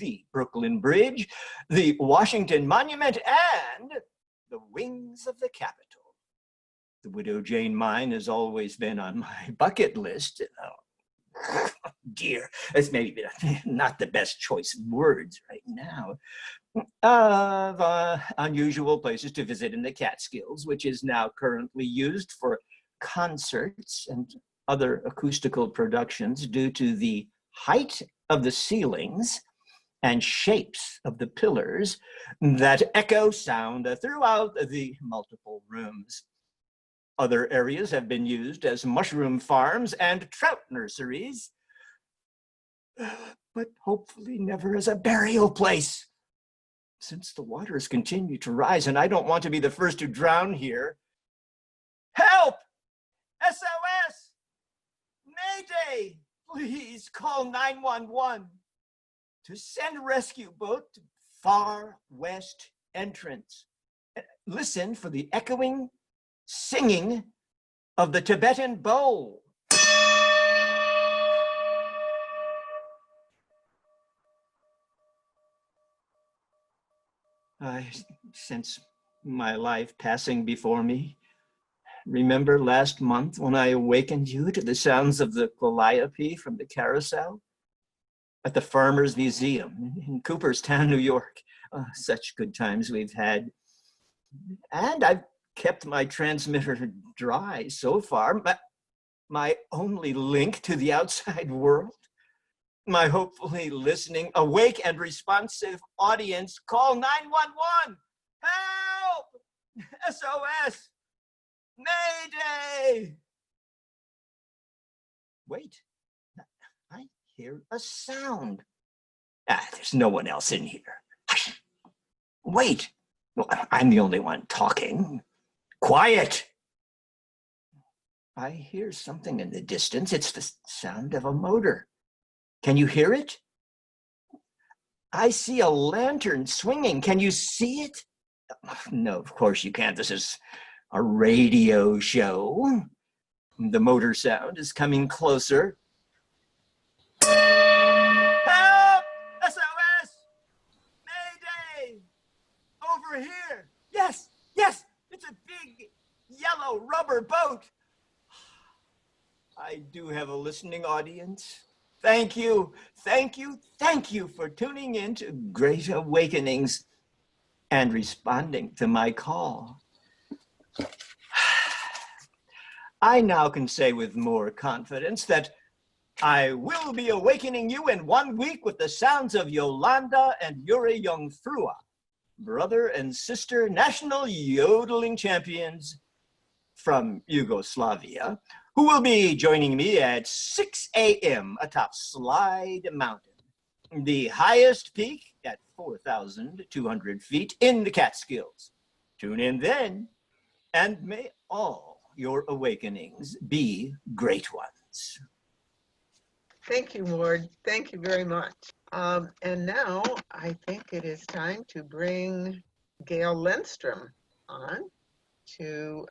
the Brooklyn Bridge, the Washington Monument, and the wings of the Capitol. The Widow Jane Mine has always been on my bucket list. Oh, dear, it's maybe not the best choice of words right now. Of unusual places to visit in the Catskills, which is now currently used for concerts and other acoustical productions due to the height of the ceilings and shapes of the pillars that echo sound throughout the multiple rooms. Other areas have been used as mushroom farms and trout nurseries, but hopefully never as a burial place. Since the waters continue to rise and I don't want to be the first to drown here, help! SOS! Mayday! Please call 911 to send a rescue boat to far west entrance. Listen for the echoing singing of the Tibetan bowl. I sense my life passing before me. Remember last month when I awakened you to the sounds of the calliope from the carousel? At the Farmers Museum in Cooperstown, New York. Such good times we've had. And I've kept my transmitter dry so far. My only link to the outside world. My hopefully listening, awake and responsive audience, call 911. Help! SOS! Mayday! Wait, I hear a sound. There's no one else in here. Wait, I'm the only one talking. Quiet! I hear something in the distance. It's the sound of a motor. Can you hear it? I see a lantern swinging. Can you see it? No, of course you can't. This is a radio show. The motor sound is coming closer. Help! SOS! Mayday! Over here! Yes, yes! It's a big yellow rubber boat. I do have a listening audience. Thank you, thank you, thank you for tuning in to Great Awakenings and responding to my call. I now can say with more confidence that I will be awakening you in 1 week with the sounds of Yolanda and Yuri Jungfrua, brother and sister national yodeling champions from Yugoslavia, who will be joining me at 6 a.m. atop Slide Mountain, the highest peak at 4,200 feet in the Catskills. Tune in then, and may all your awakenings be great ones. Thank you, Ward. Thank you very much. And now I think it is time to bring Gail Lenstrom on to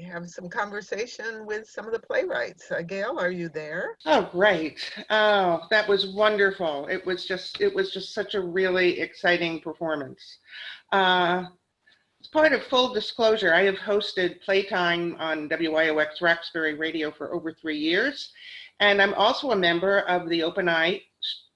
have some conversation with some of the playwrights. Gail, are you there? Oh, great. Oh, that was wonderful. It was just such a really exciting performance. As part of full disclosure, I have hosted Playtime on WIOX Roxbury Radio for over 3 years, and I'm also a member of the Open Eye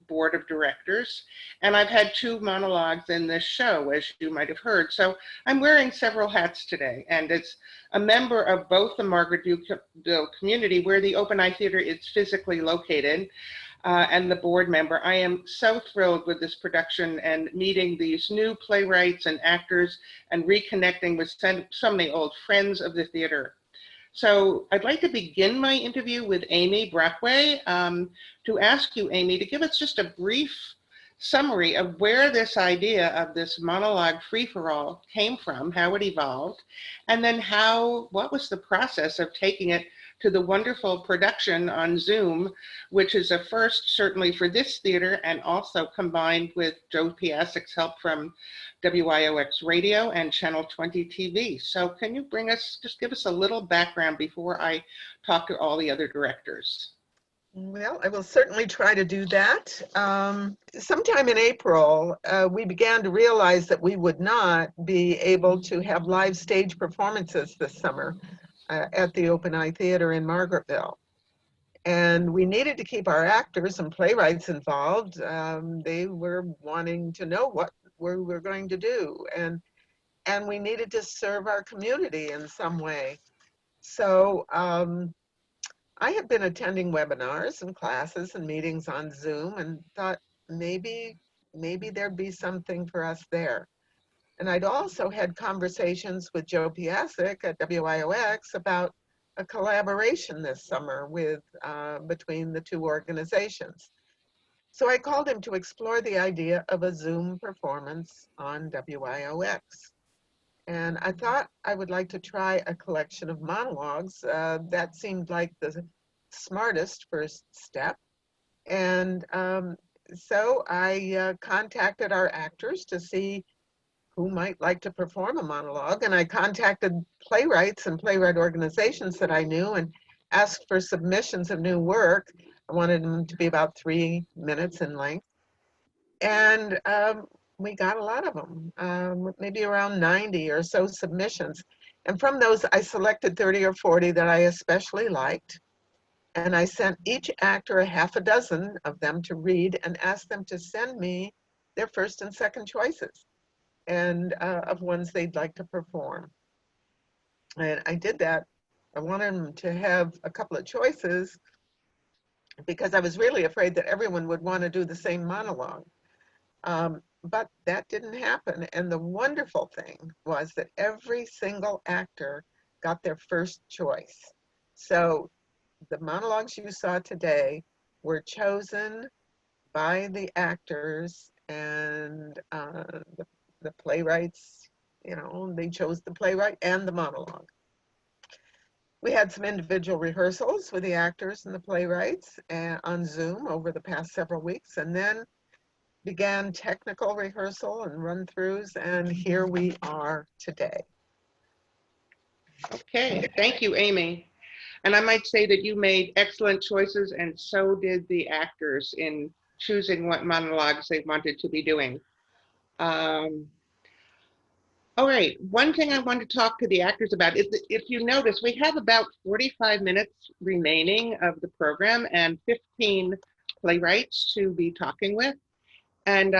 Board of Directors, and I've had 2 monologues in this show, as you might have heard. So I'm wearing several hats today, and as a member of both the Margaretville community, where the Open Eye Theater is physically located, and the board member, I am so thrilled with this production and meeting these new playwrights and actors and reconnecting with so many old friends of the theater. So I'd like to begin my interview with Amy Brockway to ask you, Amy, to give us just a brief summary of where this idea of this monologue free-for-all came from, how it evolved, and then what was the process of taking it to the wonderful production on Zoom, which is a first certainly for this theater, and also combined with Joe Piasek's help from WIOX Radio and Channel 20 TV. So can you just give us a little background before I talk to all the other directors? Well, I will certainly try to do that. Sometime in April, we began to realize that we would not be able to have live stage performances this summer at the Open Eye Theater in Margaretville. And we needed to keep our actors and playwrights involved. They were wanting to know what we were going to do. And we needed to serve our community in some way. So I had been attending webinars and classes and meetings on Zoom and thought maybe there'd be something for us there. And I'd also had conversations with Joe Piasek at WIOX about a collaboration this summer with between the two organizations. So I called him to explore the idea of a Zoom performance on WIOX. And I thought I would like to try a collection of monologues. That seemed like the smartest first step. And so I contacted our actors to see who might like to perform a monologue. And I contacted playwrights and playwright organizations that I knew and asked for submissions of new work. I wanted them to be about 3 minutes in length. And we got a lot of them, maybe around 90 or so submissions. And from those, I selected 30 or 40 that I especially liked. And I sent each actor a half a dozen of them to read and asked them to send me their first and second choices and of ones they'd like to perform. And I did that. I wanted them to have a couple of choices because I was really afraid that everyone would want to do the same monologue. But that didn't happen. And the wonderful thing was that every single actor got their first choice. So the monologues you saw today were chosen by the actors and the playwrights, you know, they chose the playwright and the monologue. We had some individual rehearsals with the actors and the playwrights on Zoom over the past several weeks, and then began technical rehearsal and run-throughs, and here we are today. Okay, thank you, Amy. And I might say that you made excellent choices, and so did the actors in choosing what monologues they wanted to be doing. All right, one thing I want to talk to the actors about is that if you notice, we have about 45 minutes remaining of the program and 15 playwrights to be talking with. And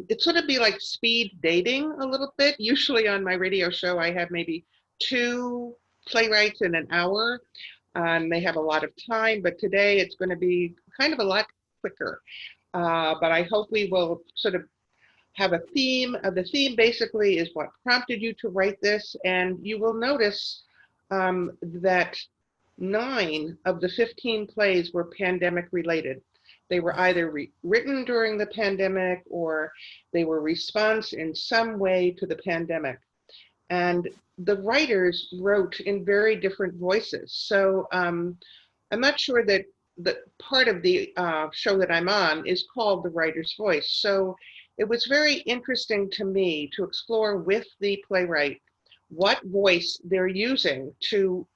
it sort of be like speed dating a little bit. Usually on my radio show, I have maybe 2 playwrights in an hour. They have a lot of time, but today it's going to be kind of a lot quicker. But I hope we will sort of have a theme. The theme basically is what prompted you to write this. And you will notice that 9 of the 15 plays were pandemic related. They were either written during the pandemic or they were response in some way to the pandemic. And the writers wrote in very different voices. So I'm not sure that the part of the show that I'm on is called The Writer's Voice. So it was very interesting to me to explore with the playwright what voice they're using to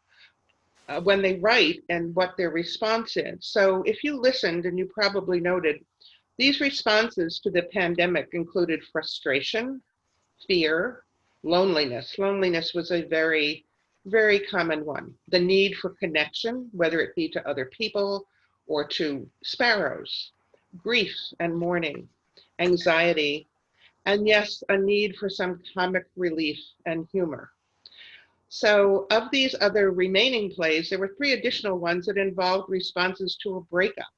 when they write and what their response is. So if you listened, and you probably noted, these responses to the pandemic included frustration, fear, loneliness. Loneliness was a very, very common one. The need for connection, whether it be to other people or to sparrows, grief and mourning, anxiety, and yes, a need for some comic relief and humor. So of these other remaining plays, there were 3 additional ones that involved responses to a breakup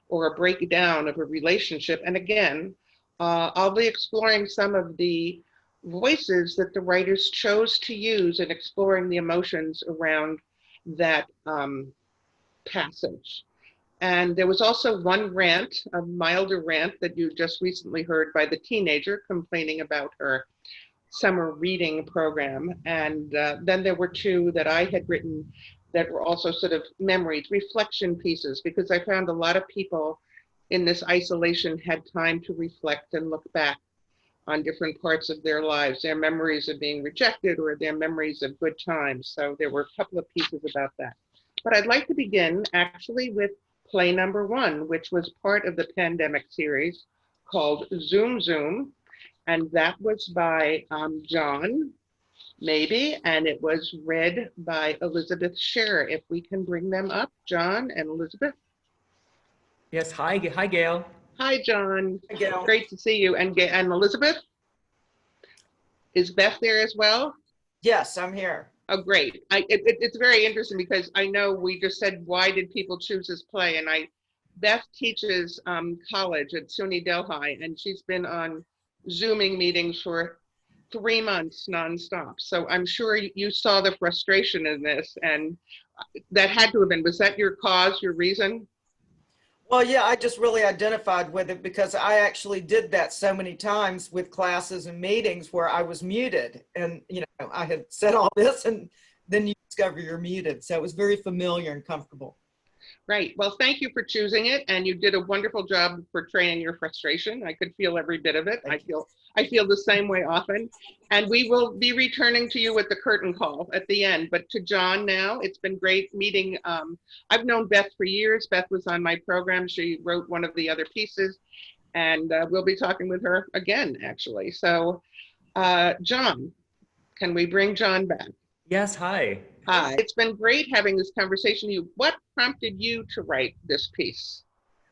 or a breakdown of a relationship. And again, I'll be exploring some of the voices that the writers chose to use in exploring the emotions around that passage. And there was also one rant, a milder rant that you just recently heard by the teenager complaining about her summer reading program. And then there were 2 that I had written that were also sort of memories, reflection pieces, because I found a lot of people in this isolation had time to reflect and look back on different parts of their lives, their memories of being rejected or their memories of good times. So there were a couple of pieces about that. But I'd like to begin actually with play number 1, which was part of the pandemic series called Zoom Zoom. And that was by John, maybe, and it was read by Elizabeth Scherer. If we can bring them up, John and Elizabeth. Yes, hi Gail. Hi, John. Hi, Gail. Great to see you. And Elizabeth? Is Beth there as well? Yes, I'm here. Oh, great. It's very interesting because I know we just said, why did people choose this play? And Beth teaches college at SUNY Delhi, and she's been on Zooming meetings for 3 months nonstop. So I'm sure you saw the frustration in this, and that had to have been, was that your cause, your reason? Well, yeah, I just really identified with it because I actually did that so many times with classes and meetings where I was muted, and I had said all this and then you discover you're muted. So it was very familiar and comfortable. Right. Well, thank you for choosing it, and you did a wonderful job portraying your frustration. I could feel every bit of it. I feel the same way often. And we will be returning to you with the curtain call at the end. But to John now, it's been great meeting. I've known Beth for years. Beth was on my program. She wrote one of the other pieces, and we'll be talking with her again, actually. So, John, can we bring John back? Yes, hi. Hi. It's been great having this conversation with you. What prompted you to write this piece?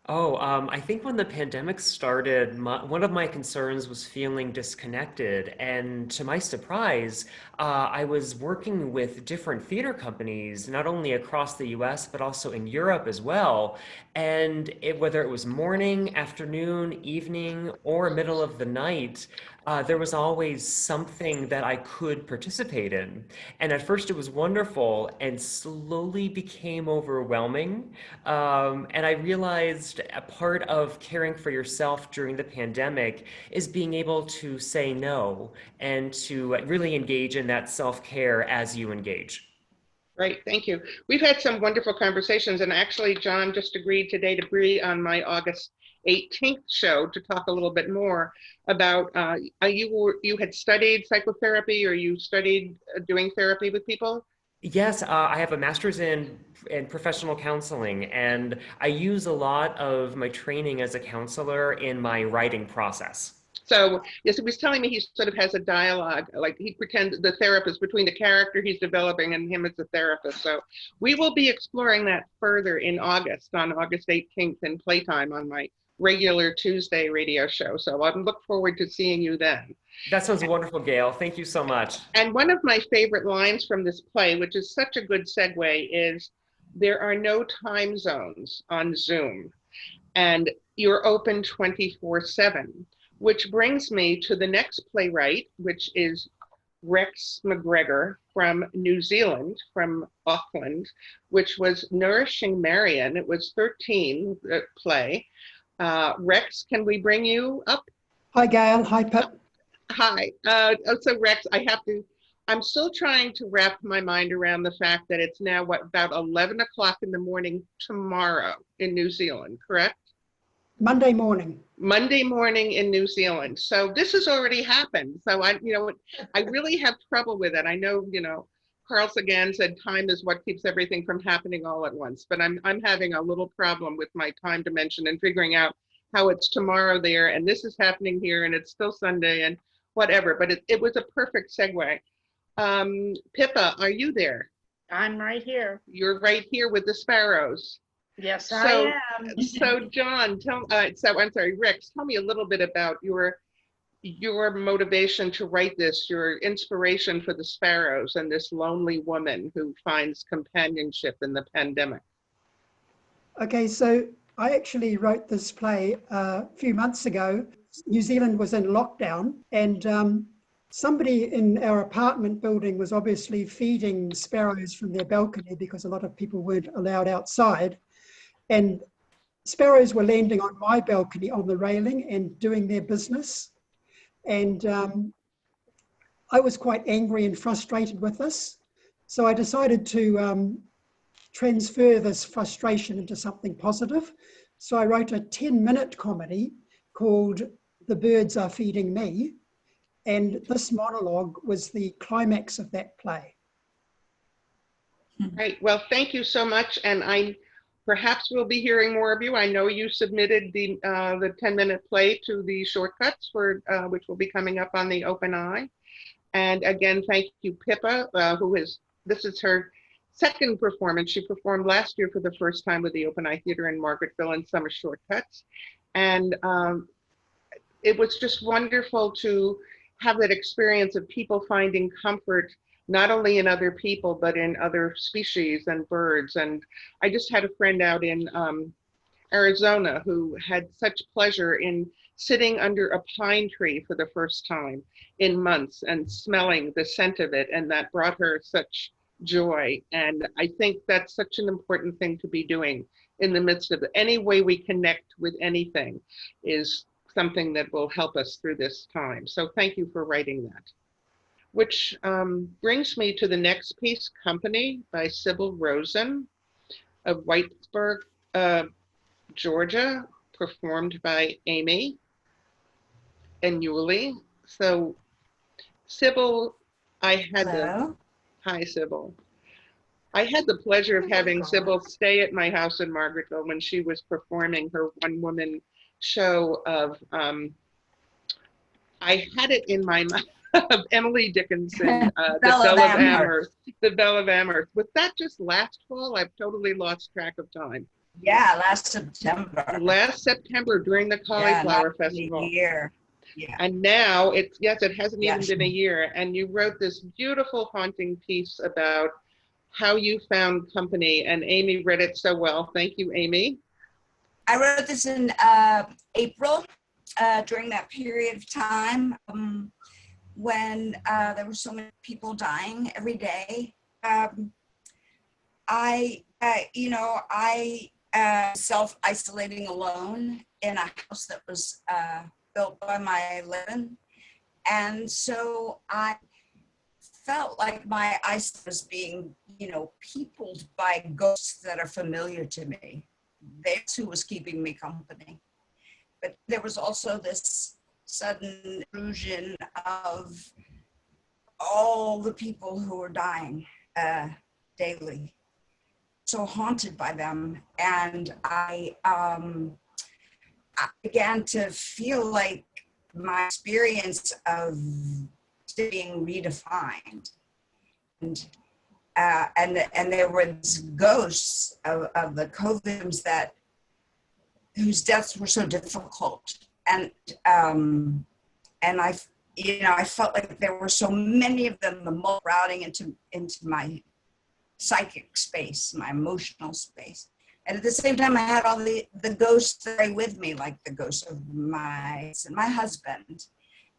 Oh, I think when the pandemic started, one of my concerns was feeling disconnected. And to my surprise, I was working with different theater companies, not only across the US, but also in Europe as well. And whether it was morning, afternoon, evening, or middle of the night, there was always something that I could participate in. And at first it was wonderful and slowly became overwhelming. And I realized a part of caring for yourself during the pandemic is being able to say no and to really engage in that self-care as you engage. Great, thank you. We've had some wonderful conversations, and actually John just agreed today to be on my August 18th show to talk a little bit more about, you had studied psychotherapy, or you studied doing therapy with people? Yes, I have a master's in professional counseling, and I use a lot of my training as a counselor in my writing process. So yes, he was telling me he sort of has a dialogue, like he pretends the therapist between the character he's developing and him as a therapist. So we will be exploring that further in August, on August 18th in Playtime on my regular Tuesday radio show. So I look forward to seeing you then. That sounds wonderful, Gail. Thank you so much. And one of my favorite lines from this play, which is such a good segue, is there are no time zones on Zoom, and you're open 24/7. Which brings me to the next playwright, which is Rex McGregor from New Zealand, from Auckland, which was Nourishing Marion. It was 13, the play. Rex, can we bring you up? Hi, Gail. Hi, Pip. Hi. So Rex, I'm still trying to wrap my mind around the fact that it's now, about 11 o'clock in the morning tomorrow in New Zealand, correct? Monday morning. Monday morning in New Zealand. So this has already happened. So I really have trouble with it. I know, Carl Sagan said time is what keeps everything from happening all at once, but I'm having a little problem with my time dimension and figuring out how it's tomorrow there and this is happening here and it's still Sunday and whatever, but it was a perfect segue. Pippa, are you there? I'm right here. You're right here with the sparrows. Yes, I am. So John, I'm sorry, Rex, tell me a little bit about your motivation to write this, your inspiration for the sparrows and this lonely woman who finds companionship in the pandemic. Okay, so I actually wrote this play a few months ago. New Zealand was in lockdown, and somebody in our apartment building was obviously feeding sparrows from their balcony because a lot of people weren't allowed outside. And sparrows were landing on my balcony on the railing and doing their business. And I was quite angry and frustrated with this. So I decided to transfer this frustration into something positive. So I wrote a 10-minute comedy called The Birds Are Feeding Me. And this monologue was the climax of that play. Great. Well, thank you so much. And perhaps we'll be hearing more of you. I know you submitted the 10-minute play to the shortcuts which will be coming up on the Open Eye. And again, thank you, Pippa, this is her second performance. She performed last year for the first time with the Open Eye Theater in Margaretville in Summer Shortcuts. And it was just wonderful to have that experience of people finding comfort not only in other people, but in other species and birds. And I just had a friend out in Arizona who had such pleasure in sitting under a pine tree for the first time in months and smelling the scent of it. And that brought her such joy. And I think that's such an important thing to be doing in the midst of any way we connect with anything is something that will help us through this time. So thank you for writing that. Which brings me to the next piece, Company by Sybil Rosen of Whitesburg, Georgia, performed by Amy and Eulogy. So Sybil, hi Sybil. I had the pleasure of having Sybil stay at my house in Margaretville when she was performing her one-woman show of, I had it in my mind, of Emily Dickinson, The Belle of Amherst. The Belle of Amherst. Was that just last fall? I've totally lost track of time. Yeah, last September. Last September during the Cauliflower Festival. Year. Yeah. And now it's, yes, it hasn't even been a year. And you wrote this beautiful, haunting piece about how you found company, and Amy read it so well. Thank you, Amy. I wrote this in April, during that period of time when there were so many people dying every day. I self-isolating alone in a house that was built by my living. And so I felt like my ice was being, peopled by ghosts that are familiar to me. That's who was keeping me company. But there was also this sudden intrusion of all the people who were dying daily. So haunted by them. And I began to feel like my experience of being redefined. And there were these ghosts of the COVID victims whose deaths were so difficult. And I felt like there were so many of them, the routing into my psychic space, my emotional space. And at the same time, I had all the ghosts that are with me, like the ghost of my husband.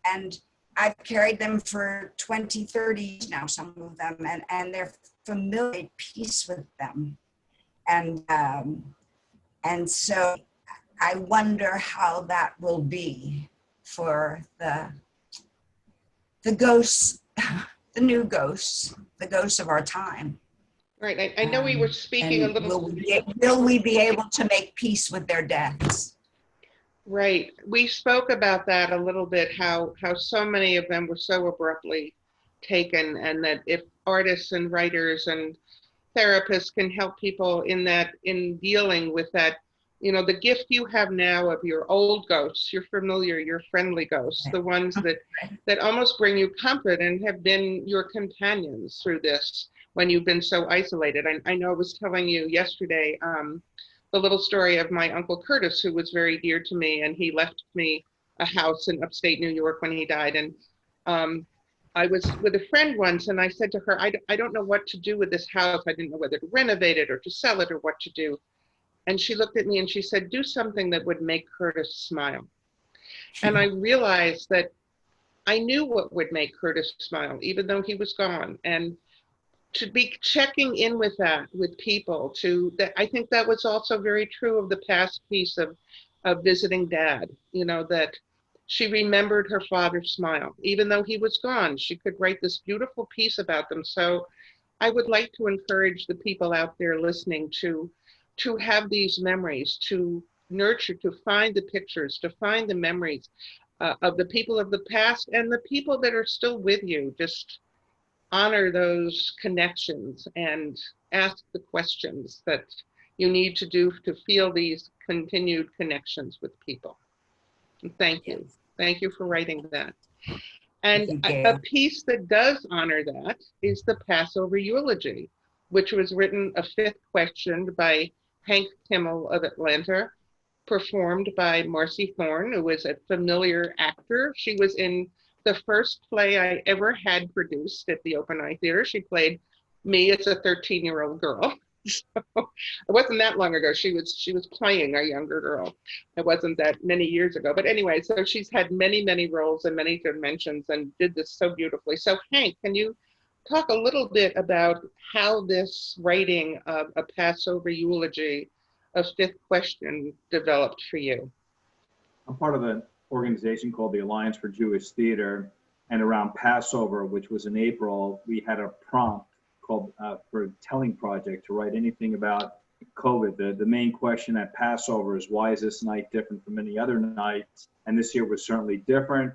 And I've carried them for 20, 30 years now, some of them, and they're familiar, peace with them. And so I wonder how that will be for the ghosts, the new ghosts, the ghosts of our time. Right, I know we were speaking a little. Will we be able to make peace with their deaths? Right, we spoke about that a little bit, how so many of them were so abruptly taken, and that if artists and writers and therapists can help people in dealing with that, the gift you have now of your old ghosts, your familiar, your friendly ghosts, the ones that almost bring you comfort and have been your companions through this when you've been so isolated. I know I was telling you yesterday the little story of my Uncle Curtis, who was very dear to me, and he left me a house in upstate New York when he died. And I was with a friend once, and I said to her, I don't know what to do with this house. I didn't know whether to renovate it or to sell it or what to do. And she looked at me and she said, do something that would make Curtis smile. And I realized that I knew what would make Curtis smile, even though he was gone. And to be checking in with that, with people, I think that was also very true of the past piece of visiting Dad, that she remembered her father's smile. Even though he was gone, she could write this beautiful piece about them. So I would like to encourage the people out there listening to have these memories, to nurture, to find the pictures, to find the memories of the people of the past and the people that are still with you. Just honor those connections and ask the questions that you need to do to feel these continued connections with people. And thank you. Thank you for writing that. And a piece that does honor that is the Passover Eulogy, which was written a fifth question by Hank Kimmel of Atlanta, performed by Marcy Thorne, who was a familiar actor. She was in the first play I ever had produced at the Open Eye Theater. She played me as a 13-year-old girl. So it wasn't that long ago. She was playing a younger girl. It wasn't that many years ago. But anyway, so she's had many, many roles in many dimensions and did this so beautifully. So Hank, can you talk a little bit about how this writing of a Passover eulogy, a fifth question, developed for you? I'm part of an organization called the Alliance for Jewish Theater, and around Passover, which was in April, we had a prompt called for a telling project to write anything about COVID. The main question at Passover is, why is this night different from any other night? And this year was certainly different.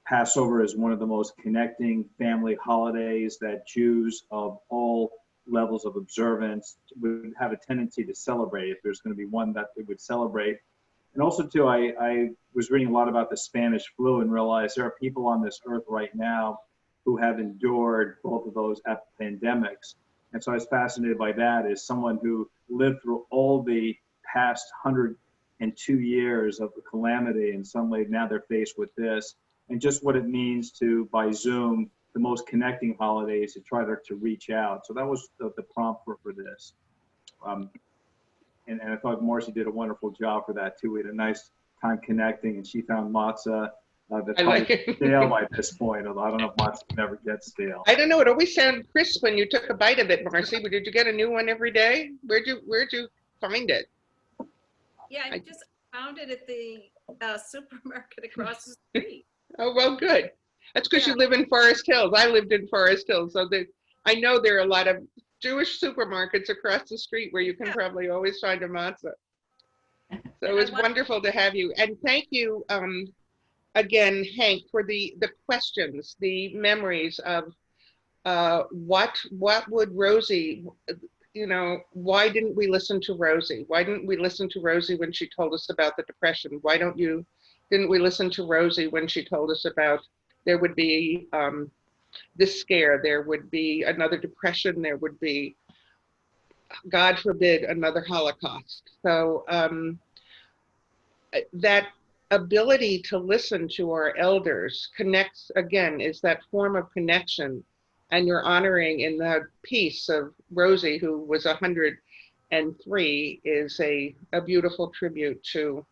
Passover is one of the most connecting family holidays that Jews of all levels of observance would have a tendency to celebrate, if there's going to be one that they would celebrate. And also, too, I was reading a lot about the Spanish flu and realized there are people on this earth right now who have endured both of those pandemics. And so I was fascinated by that as someone who lived through all the past 102 years of the calamity, and suddenly now they're faced with this, and just what it means to, by Zoom, the most connecting holidays, to try to reach out. So that was the prompt for this. And I thought Marcy did a wonderful job for that too. We had a nice time connecting, and she found matzah that's probably stale by this point, although I don't know if matzah never gets stale. I don't know. It always sounded crisp when you took a bite of it, Marcy. But did you get a new one every day? Where'd you find it? Yeah, I just found it at the supermarket across the street. Oh, well, good. That's because you live in Forest Hills. I lived in Forest Hills, so I know there are a lot of Jewish supermarkets across the street where you can probably always find a matzah. So it was wonderful to have you. And thank you again, Hank, for the questions, the memories of what would Rosie, why didn't we listen to Rosie? Why didn't we listen to Rosie when she told us about the Depression? Why didn't we listen to Rosie when she told us about there would be this scare, there would be another depression, there would be, God forbid, another Holocaust. So that ability to listen to our elders connects, again, is that form of connection. And you're honoring in the piece of Rosie, who was 103, is a beautiful tribute to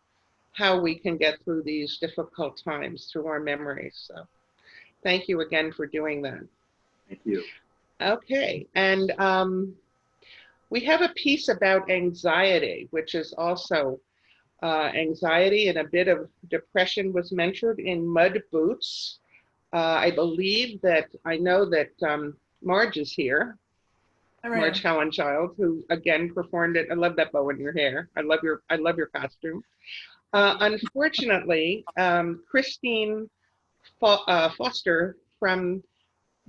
how we can get through these difficult times through our memories. So thank you again for doing that. Thank you. Okay, and we have a piece about anxiety, which is also anxiety and a bit of depression was mentioned in Mud Boots. I believe that, I know that Marge is here. Right. Marge Howenchild, who again performed it. I love that bow in your hair. I love your costume. Unfortunately, Christine Foster from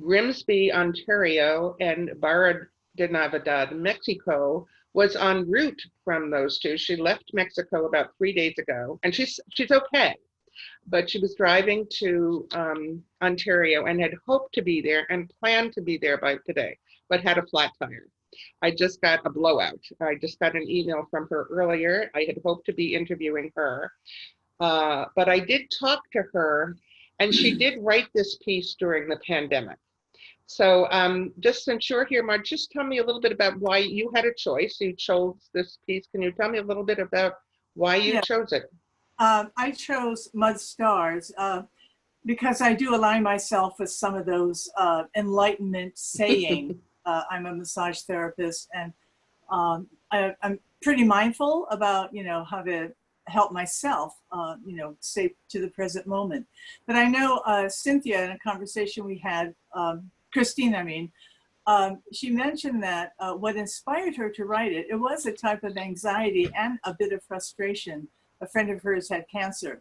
Grimsby, Ontario, and Barra de Navidad, Mexico, was en route from those two. She left Mexico about 3 days ago, and she's okay, but she was driving to Ontario and had hoped to be there and planned to be there by today, but had a flat tire. I just got a blowout. I just got an email from her earlier. I had hoped to be interviewing her, but I did talk to her, and she did write this piece during the pandemic. So just since you're here, Marge, just tell me a little bit about why you had a choice. You chose this piece. Can you tell me a little bit about why you chose it? I chose Mud Stars because I do align myself with some of those enlightenment sayings. I'm a massage therapist, and I'm pretty mindful about, how to help myself, stay to the present moment. But I know Cynthia, in a conversation we had, Christine, she mentioned that what inspired her to write it, it was a type of anxiety and a bit of frustration. A friend of hers had cancer,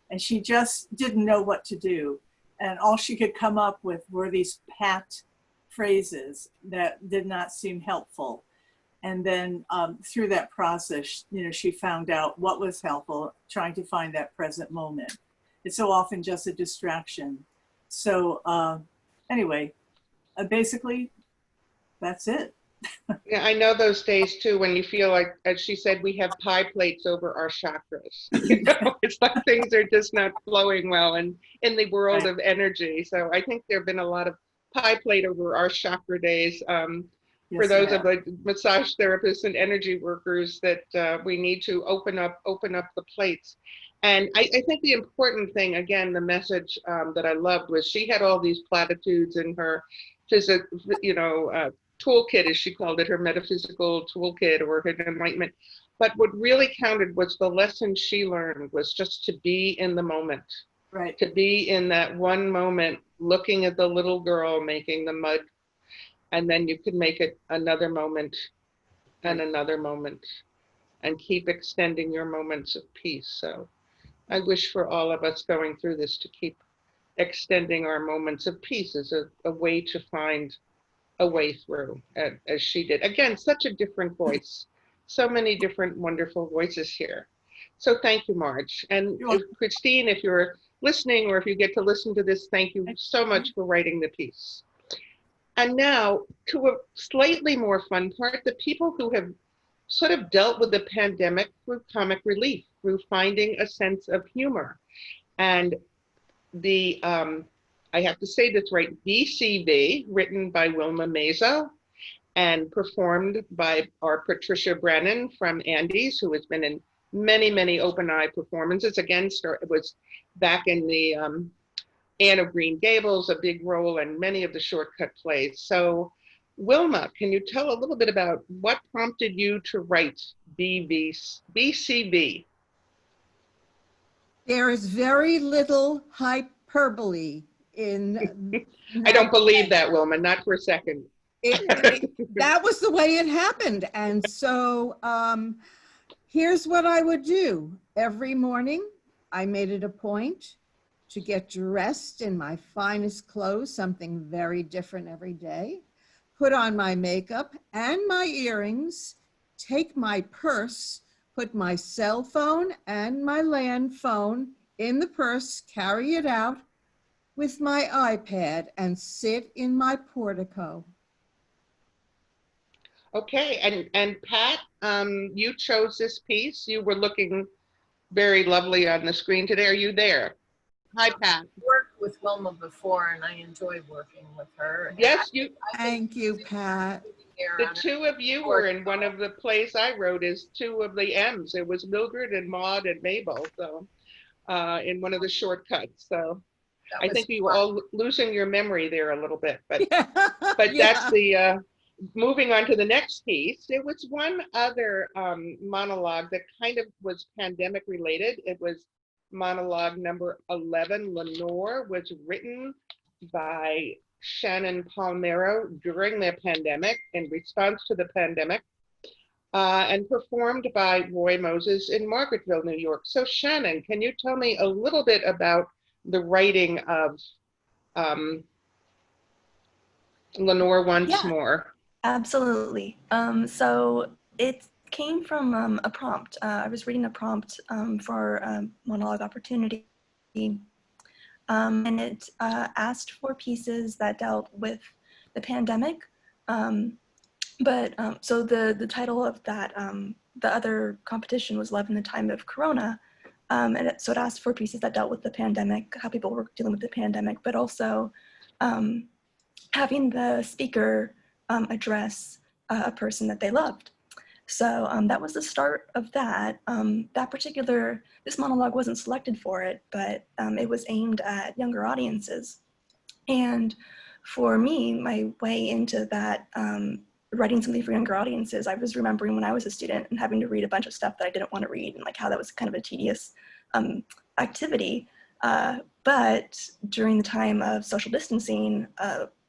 and she just didn't know what to do. And all she could come up with were these pat phrases that did not seem helpful. And then through that process, she found out what was helpful, trying to find that present moment. It's so often just a distraction. So anyway, basically, that's it. Yeah, I know those days too, when you feel like, as she said, we have pie plates over our chakras. You know, it's like things are just not flowing well in the world of energy. So I think there have been a lot of pie plate over our chakra days. For Yes, those of yeah. like massage therapists and energy workers, that we need to open up the plates. And I think the important thing, again, the message that I loved was she had all these platitudes in her physical, toolkit, as she called it, her metaphysical toolkit or her enlightenment. But what really counted was the lesson she learned was just to be in the moment, Right. to be in that one moment, looking at the little girl making the mud, and then you could make it another moment and another moment, and keep extending your moments of peace. So I wish for all of us going through this to keep extending our moments of peace as a way to find a way through, as she did. Again, such a different voice, so many different wonderful voices here. So thank you, Marge. And if, Christine, if you're listening or if you get to listen to this, thank you so much for writing the piece. And now to a slightly more fun part, the people who have sort of dealt with the pandemic through comic relief, through finding a sense of humor. And the, I have to say this right, BCV, written by Wilma Mazo and performed by our Patricia Brennan from Andes, who has been in many, many open eye performances. Again, it was back in the Anne of Green Gables, a big role in many of the shortcut plays. So Wilma, can you tell a little bit about what prompted you to write BCV? There is very little hyperbole in I don't believe that, Wilma, not for a second. That was the way it happened. And so here's what I would do. Every morning, I made it a point to get dressed in my finest clothes, something very different every day, put on my makeup and my earrings, take my purse, put my cell phone and my land phone in the purse, carry it out with my iPad and sit in my portico. Okay, and Pat, you chose this piece. You were looking very lovely on the screen today. Are you there? Hi, Pat. I've worked with Wilma before, and I enjoy working with her. Yes, you. Thank you, Pat. The two of you were in one of the plays I wrote as two of the M's. It was Mildred and Maud and Mabel. So, in one of the shortcuts. So, I think you were all losing your memory there a little bit, but but that's the. Moving on to the next piece, there was one other monologue that kind of was pandemic related. It was monologue number 11, Lenore, was written by Shannon Palmero during the pandemic, in response to the pandemic, and performed by Roy Moses in Margaretville, New York. So Shannon, can you tell me a little bit about the writing of Lenore once more? Absolutely. So it came from a prompt. I was reading a prompt for a monologue opportunity, and it asked for pieces that dealt with the pandemic. So the title of that, the other competition was Love in the Time of Corona. So it asked for pieces that dealt with the pandemic, how people were dealing with the pandemic, but also having the speaker address a person that they loved. So that was the start of that. This monologue wasn't selected for it, but it was aimed at younger audiences. And for me, my way into that, writing something for younger audiences, I was remembering when I was a student and having to read a bunch of stuff that I didn't want to read, and like how that was kind of a tedious activity. But during the time of social distancing,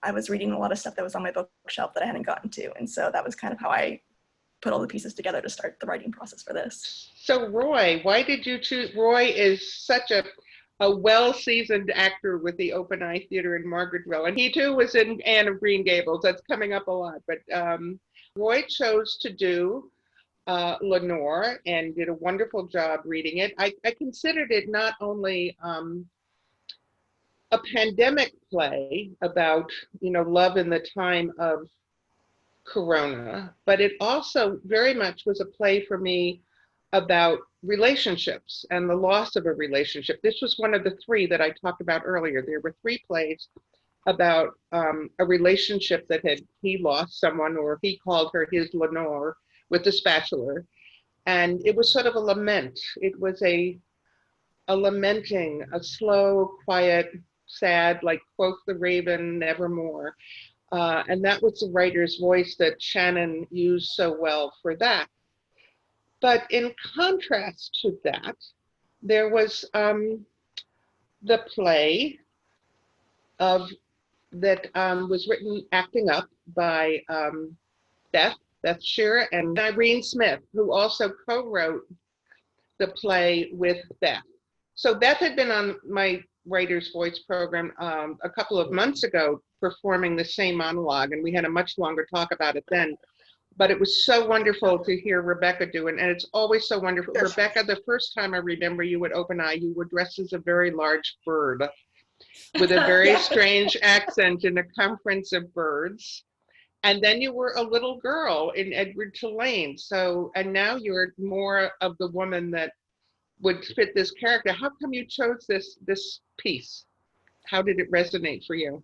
I was reading a lot of stuff that was on my bookshelf that I hadn't gotten to. And so that was kind of how I put all the pieces together to start the writing process for this. So Roy, why did you choose? Roy is such a well-seasoned actor with the Open Eye Theater in Margaretville. And he too was in Anne of Green Gables. That's coming up a lot. But Roy chose to do Lenore and did a wonderful job reading it. I considered it not only a pandemic play about, love in the time of Corona, but it also very much was a play for me about relationships and the loss of a relationship. This was one of the three that I talked about earlier. There were three plays about a relationship that he lost someone, or he called her his Lenore, with the spatula. And it was sort of a lament. It was a lamenting, a slow, quiet, sad, like quoth the raven, nevermore. And that was the writer's voice that Shannon used so well for that. But in contrast to that, there was the play that was written, acting up, by Beth Shearer and Irene Smith, who also co-wrote the play with Beth. So Beth had been on my Writer's Voice program a couple of months ago, performing the same monologue, and we had a much longer talk about it then. But it was so wonderful to hear Rebecca do it, and it's always so wonderful. Yes. Rebecca, the first time I remember you at Open Eye, you were dressed as a very large bird with a very strange accent in a conference of birds. And then you were a little girl in Edward Tulane. So, and now you're more of the woman that would fit this character. How come you chose this piece? How did it resonate for you?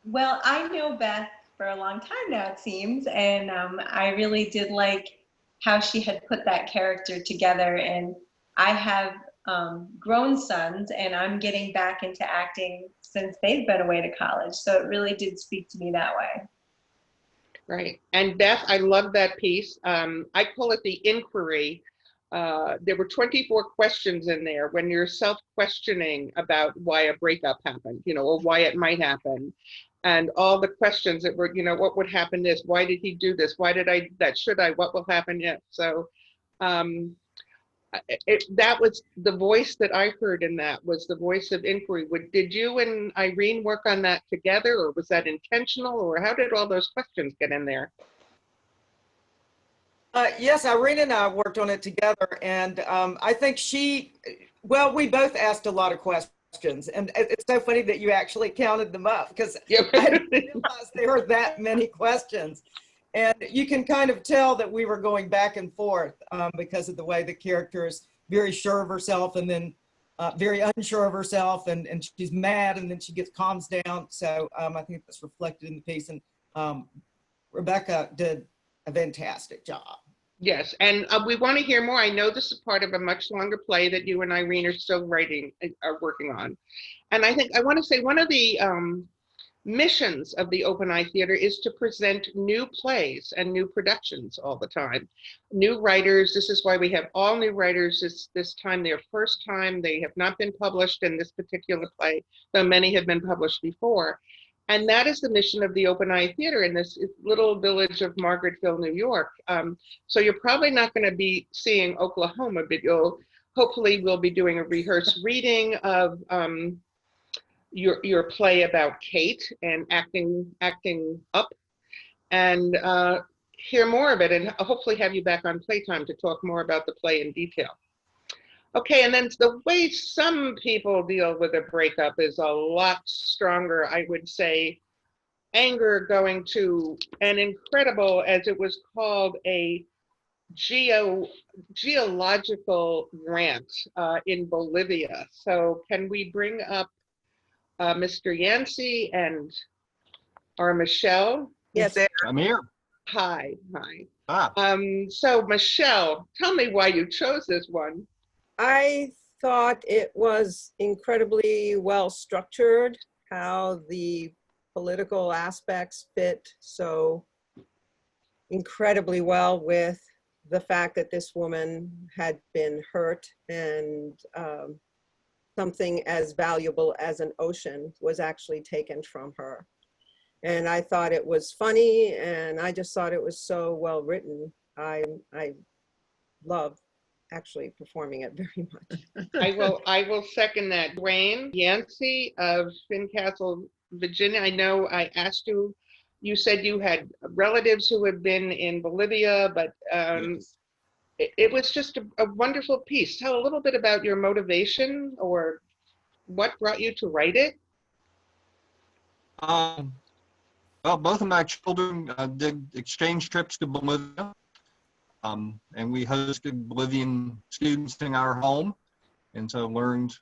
Well, I know Beth for a long time now, it seems, and I really did like how she had put that character together. And I have grown sons, and I'm getting back into acting since they've been away to college. So it really did speak to me that way. Right. And Beth, I love that piece. I call it the inquiry. There were 24 questions in there when you're self-questioning about why a breakup happened, or why it might happen. And all the questions that were, what would happen this? Why did he do this? Why did I, that should I, what will happen yet? So that was the voice that I heard in that, was the voice of inquiry. Did you and Irene work on that together, or was that intentional, or how did all those questions get in there? Yes, Irene and I worked on it together, and I think we both asked a lot of questions, and it's so funny that you actually counted them up, because I didn't realize there were that many questions. And you can kind of tell that we were going back and forth because of the way the character is very sure of herself, and then very unsure of herself, and she's mad, and then she calms down. So I think that's reflected in the piece, and Rebecca did a fantastic job. Yes, and we want to hear more. I know this is part of a much longer play that you and Irene are still are working on. And I think I want to say one of the missions of the Open Eye Theater is to present new plays and new productions all the time. New writers, this is why we have all new writers this time, their first time. They have not been published in this particular play, though many have been published before. And that is the mission of the Open Eye Theater in this little village of Margaretville, New York. So you're probably not going to be seeing Oklahoma, but hopefully we'll be doing a rehearsed reading of your play about Kate and acting up, and hear more of it, and hopefully have you back on Playtime to talk more about the play in detail. Okay, and then the way some people deal with a breakup is a lot stronger, I would say. Anger going to an incredible, as it was called, a geological rant in Bolivia. So can we bring up Mr. Yancey and our Michelle? Yes, I'm here. Hi. So Michelle, tell me why you chose this one. I thought it was incredibly well structured, how the political aspects fit so incredibly well with the fact that this woman had been hurt, and something as valuable as an ocean was actually taken from her. And I thought it was funny, and I just thought it was so well written. I love actually performing it very much. I will second that. Dwayne Yancey of Fincastle, Virginia. I know I asked you, you said you had relatives who had been in Bolivia, but yes. It was just a wonderful piece. Tell a little bit about your motivation, or what brought you to write it. Well, both of my children did exchange trips to Bolivia, and we hosted Bolivian students in our home, and so learned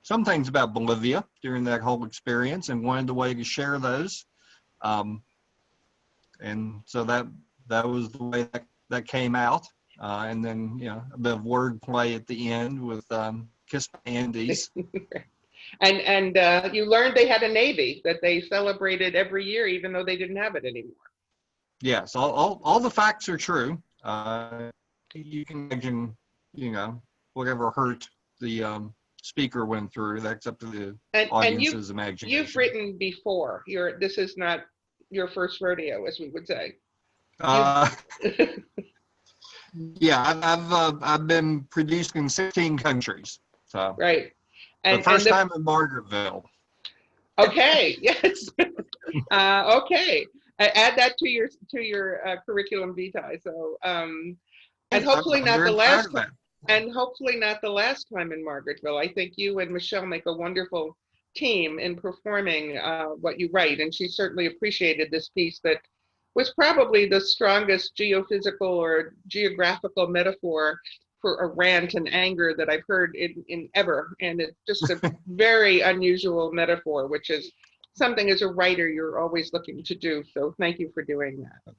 some things about Bolivia during that whole experience, and wanted a way to share those. And so that was the way that came out. And then, you know, a bit of wordplay at the end with Kiss My Andes. And you learned they had a Navy that they celebrated every year, even though they didn't have it anymore. Yes, all the facts are true. You can imagine, you know, whatever hurt the speaker went through. That's up to the audience's imagination. You've written before. This is not your first rodeo, as we would say. Yeah, I've been produced in 16 countries. So right. And first time in Margaretville. Okay. Yes. Okay. Add that to your curriculum vitae. So and hopefully not the last time. And hopefully not the last time in Margaretville. I think you and Michelle make a wonderful team in performing what you write. And she certainly appreciated this piece that was probably the strongest geophysical or geographical metaphor for a rant and anger that I've heard in ever. And it's just a very unusual metaphor, which is something as a writer you're always looking to do. So thank you for doing that.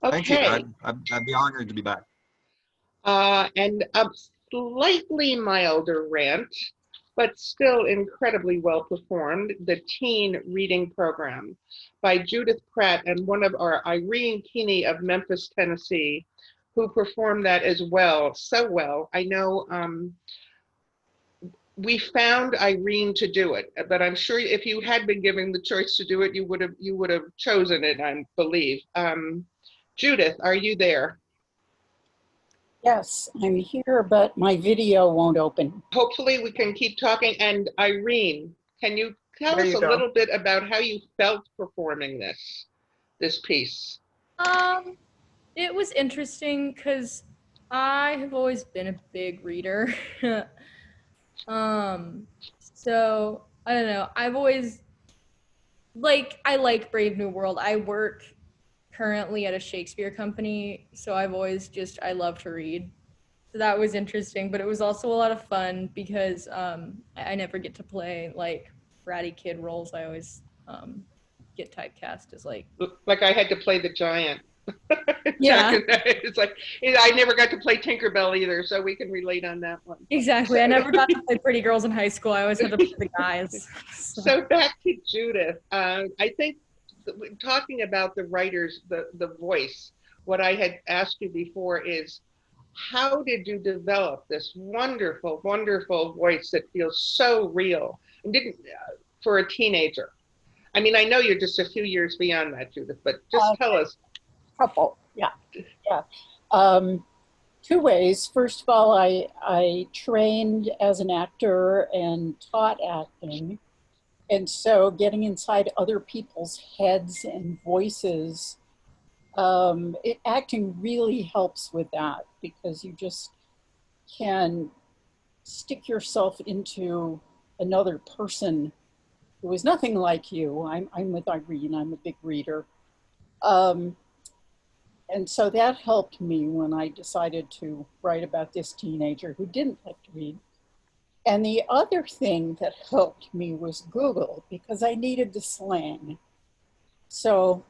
Okay. Thank you. I'd be honored to be back. And a slightly milder rant, but still incredibly well performed, the teen reading program by Judith Pratt and one of our Irene Keeney of Memphis, Tennessee, who performed that as well, so well. I know we found Irene to do it, but I'm sure if you had been given the choice to do it, you would have chosen it, I believe. Judith, are you there? Yes, I'm here, but my video won't open. Hopefully we can keep talking. And Irene, can you tell us a little bit about how you felt performing this piece? It was interesting because I have always been a big reader. So I don't know. I've always I like Brave New World. I work currently at a Shakespeare company, so I love to read. So that was interesting, but it was also a lot of fun because I never get to play bratty kid roles. I always get typecast as like I had to play the giant. Yeah. It's like I never got to play Tinkerbell either, so we can relate on that one. Exactly. I never got to play pretty girls in high school. I always had to play the guys. So back to Judith. I think talking about the writers, the voice, what I had asked you before is, how did you develop this wonderful, wonderful voice that feels so real and didn't for a teenager? I mean, I know you're just a few years beyond that, Judith, but just tell us. Couple, yeah. Two ways. First of all, I trained as an actor and taught acting. And so getting inside other people's heads and voices, acting really helps with that because you just can stick yourself into another person who is nothing like you. I'm with Irene, I'm a big reader. And so that helped me when I decided to write about this teenager who didn't like to read. And the other thing that helped me was Google, because I needed the slang. So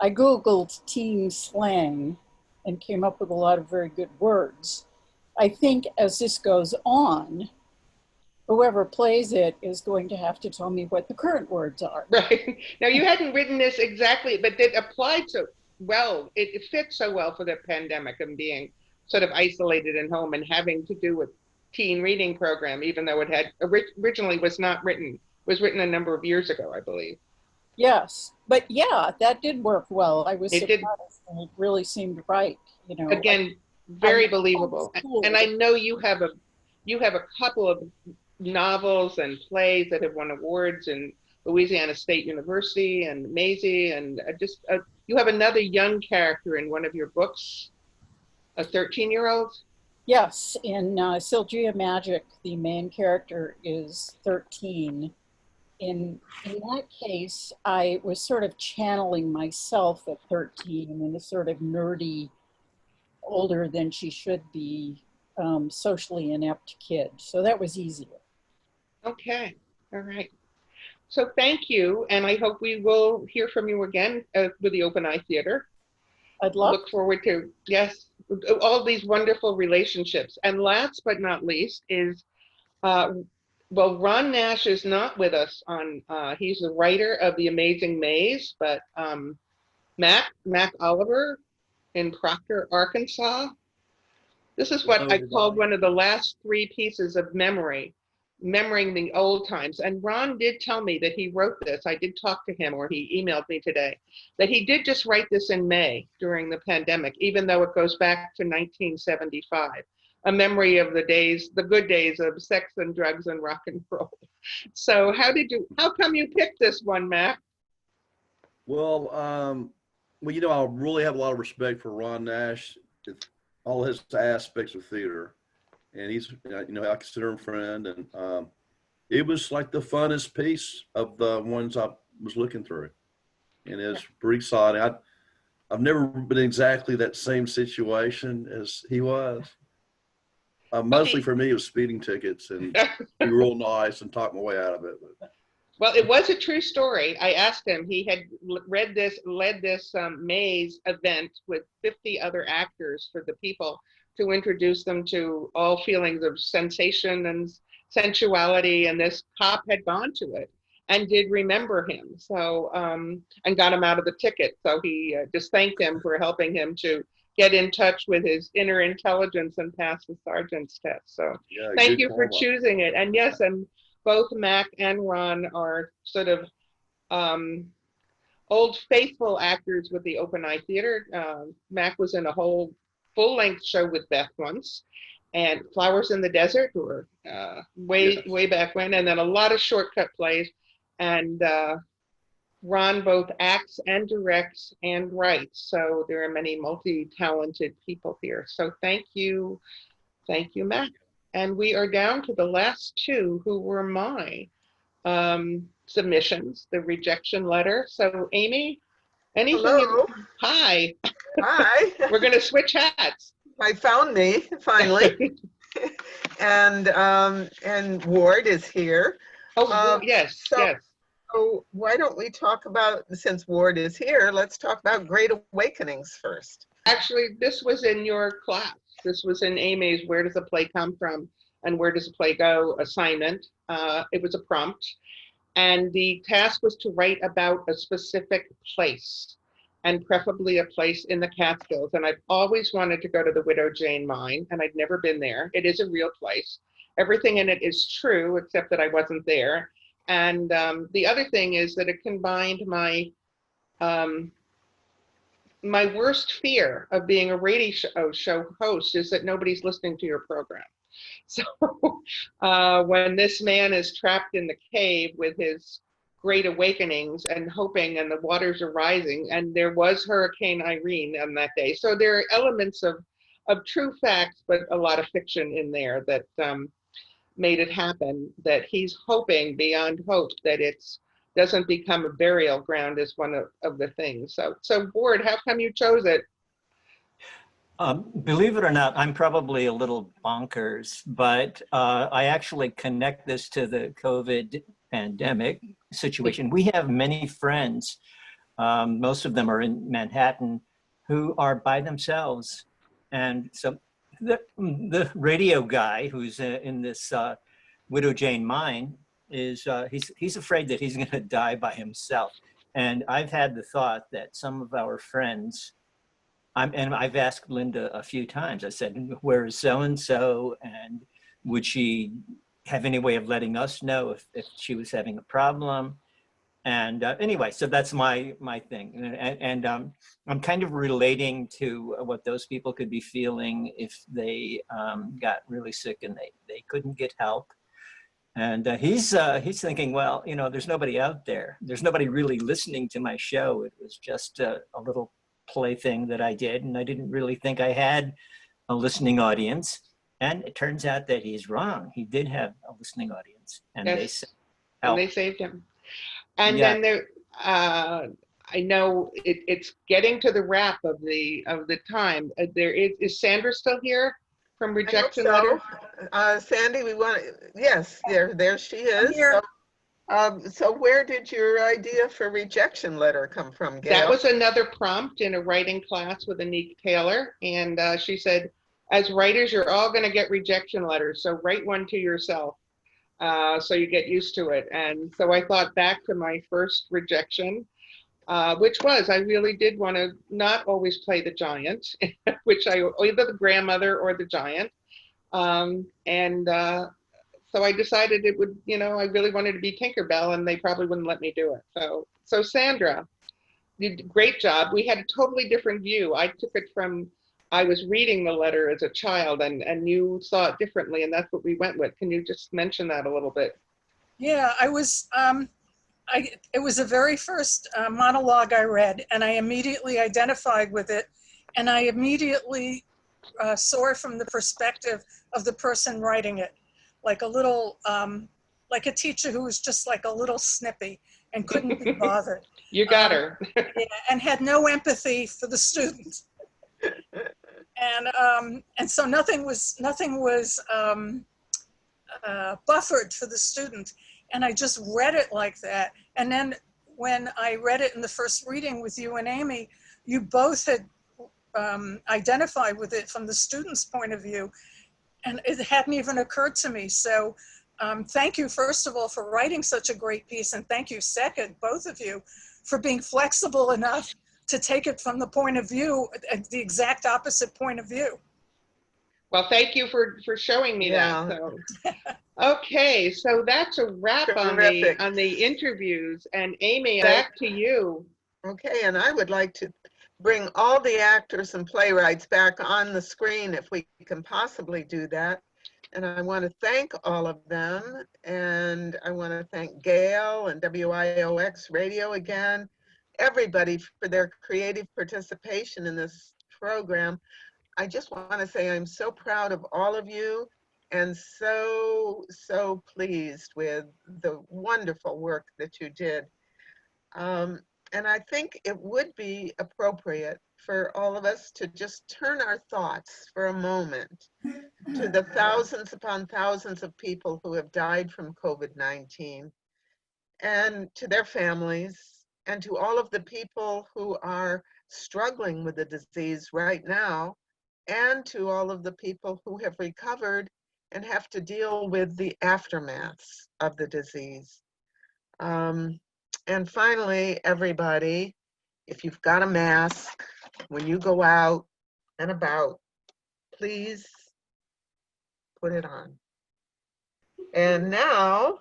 I Googled teen slang and came up with a lot of very good words. I think as this goes on, whoever plays it is going to have to tell me what the current words are. Right. Now, you hadn't written this exactly, but it applied so well. It fits so well for the pandemic and being sort of isolated at home and having to do with teen reading program, even though it had originally was written a number of years ago, I believe. Yes, but yeah, that did work well. I was surprised, and it really seemed right. You know, again, very believable. And I know you have a couple of novels and plays that have won awards in Louisiana State University and Maisie, and you have another young character in one of your books, a 13-year-old. Yes, in Sylgia Magic, the main character is 13, in that case, I was sort of channeling myself at 13 in a sort of nerdy, older than she should be, socially inept kid. So that was easier. Okay, all right. So thank you, and I hope we will hear from you again with the Open Eye Theater. I'd love Look forward to, yes, all these wonderful relationships. And last but not least is, well, Ron Nash is not with us on, he's the writer of The Amazing Maze, but Mac Oliver in Proctor, Arkansas. This is what I called one of the last 3 pieces of memory, remembering the old times. And Ron did tell me that he wrote this. I did talk to him, or he emailed me today, that he did just write this in May during the pandemic, even though it goes back to 1975. A memory of the days, the good days of sex and drugs and rock and roll. So how come you picked this one, Mac? Well, you know, I really have a lot of respect for Ron Nash, all his aspects of theater. And he's, you know, I consider him a friend. And it was like the funnest piece of the ones I was looking through. And it was pretty exciting. I've never been in exactly that same situation as he was. Mostly for me, it was speeding tickets and be real nice and talk my way out of it. Well, it was a true story. I asked him, he had led this maze event with 50 other actors for the people to introduce them to all feelings of sensation and sensuality. And this cop had gone to it and did remember him. So, and got him out of the ticket. So he just thanked him for helping him to get in touch with his inner intelligence and pass the sergeant's test. So yeah, thank you for choosing it. And yes, and both Mac and Ron are sort of old faithful actors with the Open Eye Theater. Mac was in a whole full-length show with Beth once, and Flowers in the Desert, or way back when, and then a lot of shortcut plays. And Ron both acts and directs and writes, so there are many multi-talented people here. So thank you, Mac. And we are down to the last 2 who were my submissions, the rejection letter. So Amy, anything? Hello. Hi. Hi. We're going to switch hats. I found me finally. And Ward is here. Oh, yes, yes. So why don't we talk about, since Ward is here, let's talk about Great Awakenings first. Actually, this was in your class. This was in Amy's Where Does a Play Come From and Where Does a Play Go assignment. It was a prompt. And the task was to write about a specific place, and preferably a place in the Catskills. And I've always wanted to go to the Widow Jane mine, and I'd never been there. It is a real place. Everything in it is true, except that I wasn't there. And the other thing is that it combined my my worst fear of being a radio show host is that nobody's listening to your program. So when this man is trapped in the cave with his great awakenings and hoping, and the waters are rising, and there was Hurricane Irene on that day. So there are elements of true facts, but a lot of fiction in there that made it happen, that he's hoping beyond hope that it's doesn't become a burial ground is one of the things. So Ward, how come you chose it? Believe it or not, I'm probably a little bonkers, but I actually connect this to the COVID pandemic situation. We have many friends, most of them are in Manhattan, who are by themselves. And so the radio guy who's in this Widow Jane mine is, he's afraid that he's gonna die by himself. And I've had the thought that some of our friends, and I've asked Linda a few times, I said, where is so-and-so? And would she have any way of letting us know if she was having a problem? And anyway, so that's my thing. And I'm kind of relating to what those people could be feeling if they got really sick and they couldn't get help. And he's thinking, well, you know, there's nobody out there. There's nobody really listening to my show. It was just a little plaything that I did, and I didn't really think I had a listening audience. And it turns out that he's wrong. He did have a listening audience, and yes, And they Help. saved him. And Yeah. then there, I know it's getting to the wrap of the time. There is Sandra still here from I hope Rejection so. Letter? Sandy, yes, there she is. here. So where did your idea for Rejection Letter come from, Gail? That was another prompt in a writing class with Anique Taylor. And she said, as writers, you're all going to get rejection letters. So write one to yourself so you get used to it. And so I thought back to my first rejection, which was I really did want to not always play the giant, which either the grandmother or the giant. So I decided it would, I really wanted to be Tinkerbell, and they probably wouldn't let me do it. So Sandra, you did a great job. We had a totally different view. I took it from, I was reading the letter as a child, and you saw it differently, and that's what we went with. Can you just mention that a little bit? Yeah, I was, it was the very first monologue I read, and I immediately identified with it, and I immediately saw it from the perspective of the person writing it, like a little, like a teacher who was just like a little snippy and couldn't be bothered. You got her. Yeah, and had no empathy for the student. And so nothing was buffered for the student. And I just read it like that. And then when I read it in the first reading with you and Amy, you both had identified with it from the student's point of view. And it hadn't even occurred to me. So thank you, first of all, for writing such a great piece. And thank you, second, both of you, for being flexible enough to take it from the point of view, the exact opposite point of view. Well, thank you for showing me that. So. Okay, so that's a wrap on the interviews. And Amy, back to you. Okay, and I would like to bring all the actors and playwrights back on the screen if we can possibly do that. And I want to thank all of them. And I want to thank Gail and WIOX Radio again, everybody for their creative participation in this program. I just want to say I'm so proud of all of you and so pleased with the wonderful work that you did. And I think it would be appropriate for all of us to just turn our thoughts for a moment to the thousands upon thousands of people who have died from COVID-19 and to their families and to all of the people who are struggling with the disease right now and to all of the people who have recovered and have to deal with the aftermaths of the disease. And finally, everybody, if you've got a mask, when you go out and about, please put it on. And now,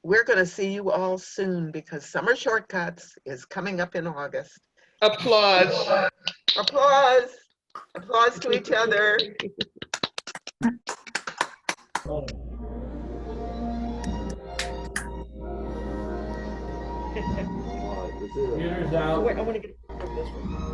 we're going to see you all soon because Summer Shortcuts is coming up in August. Applause. Applause. Applause to each other. Computer's out. Wait, I want to get this one.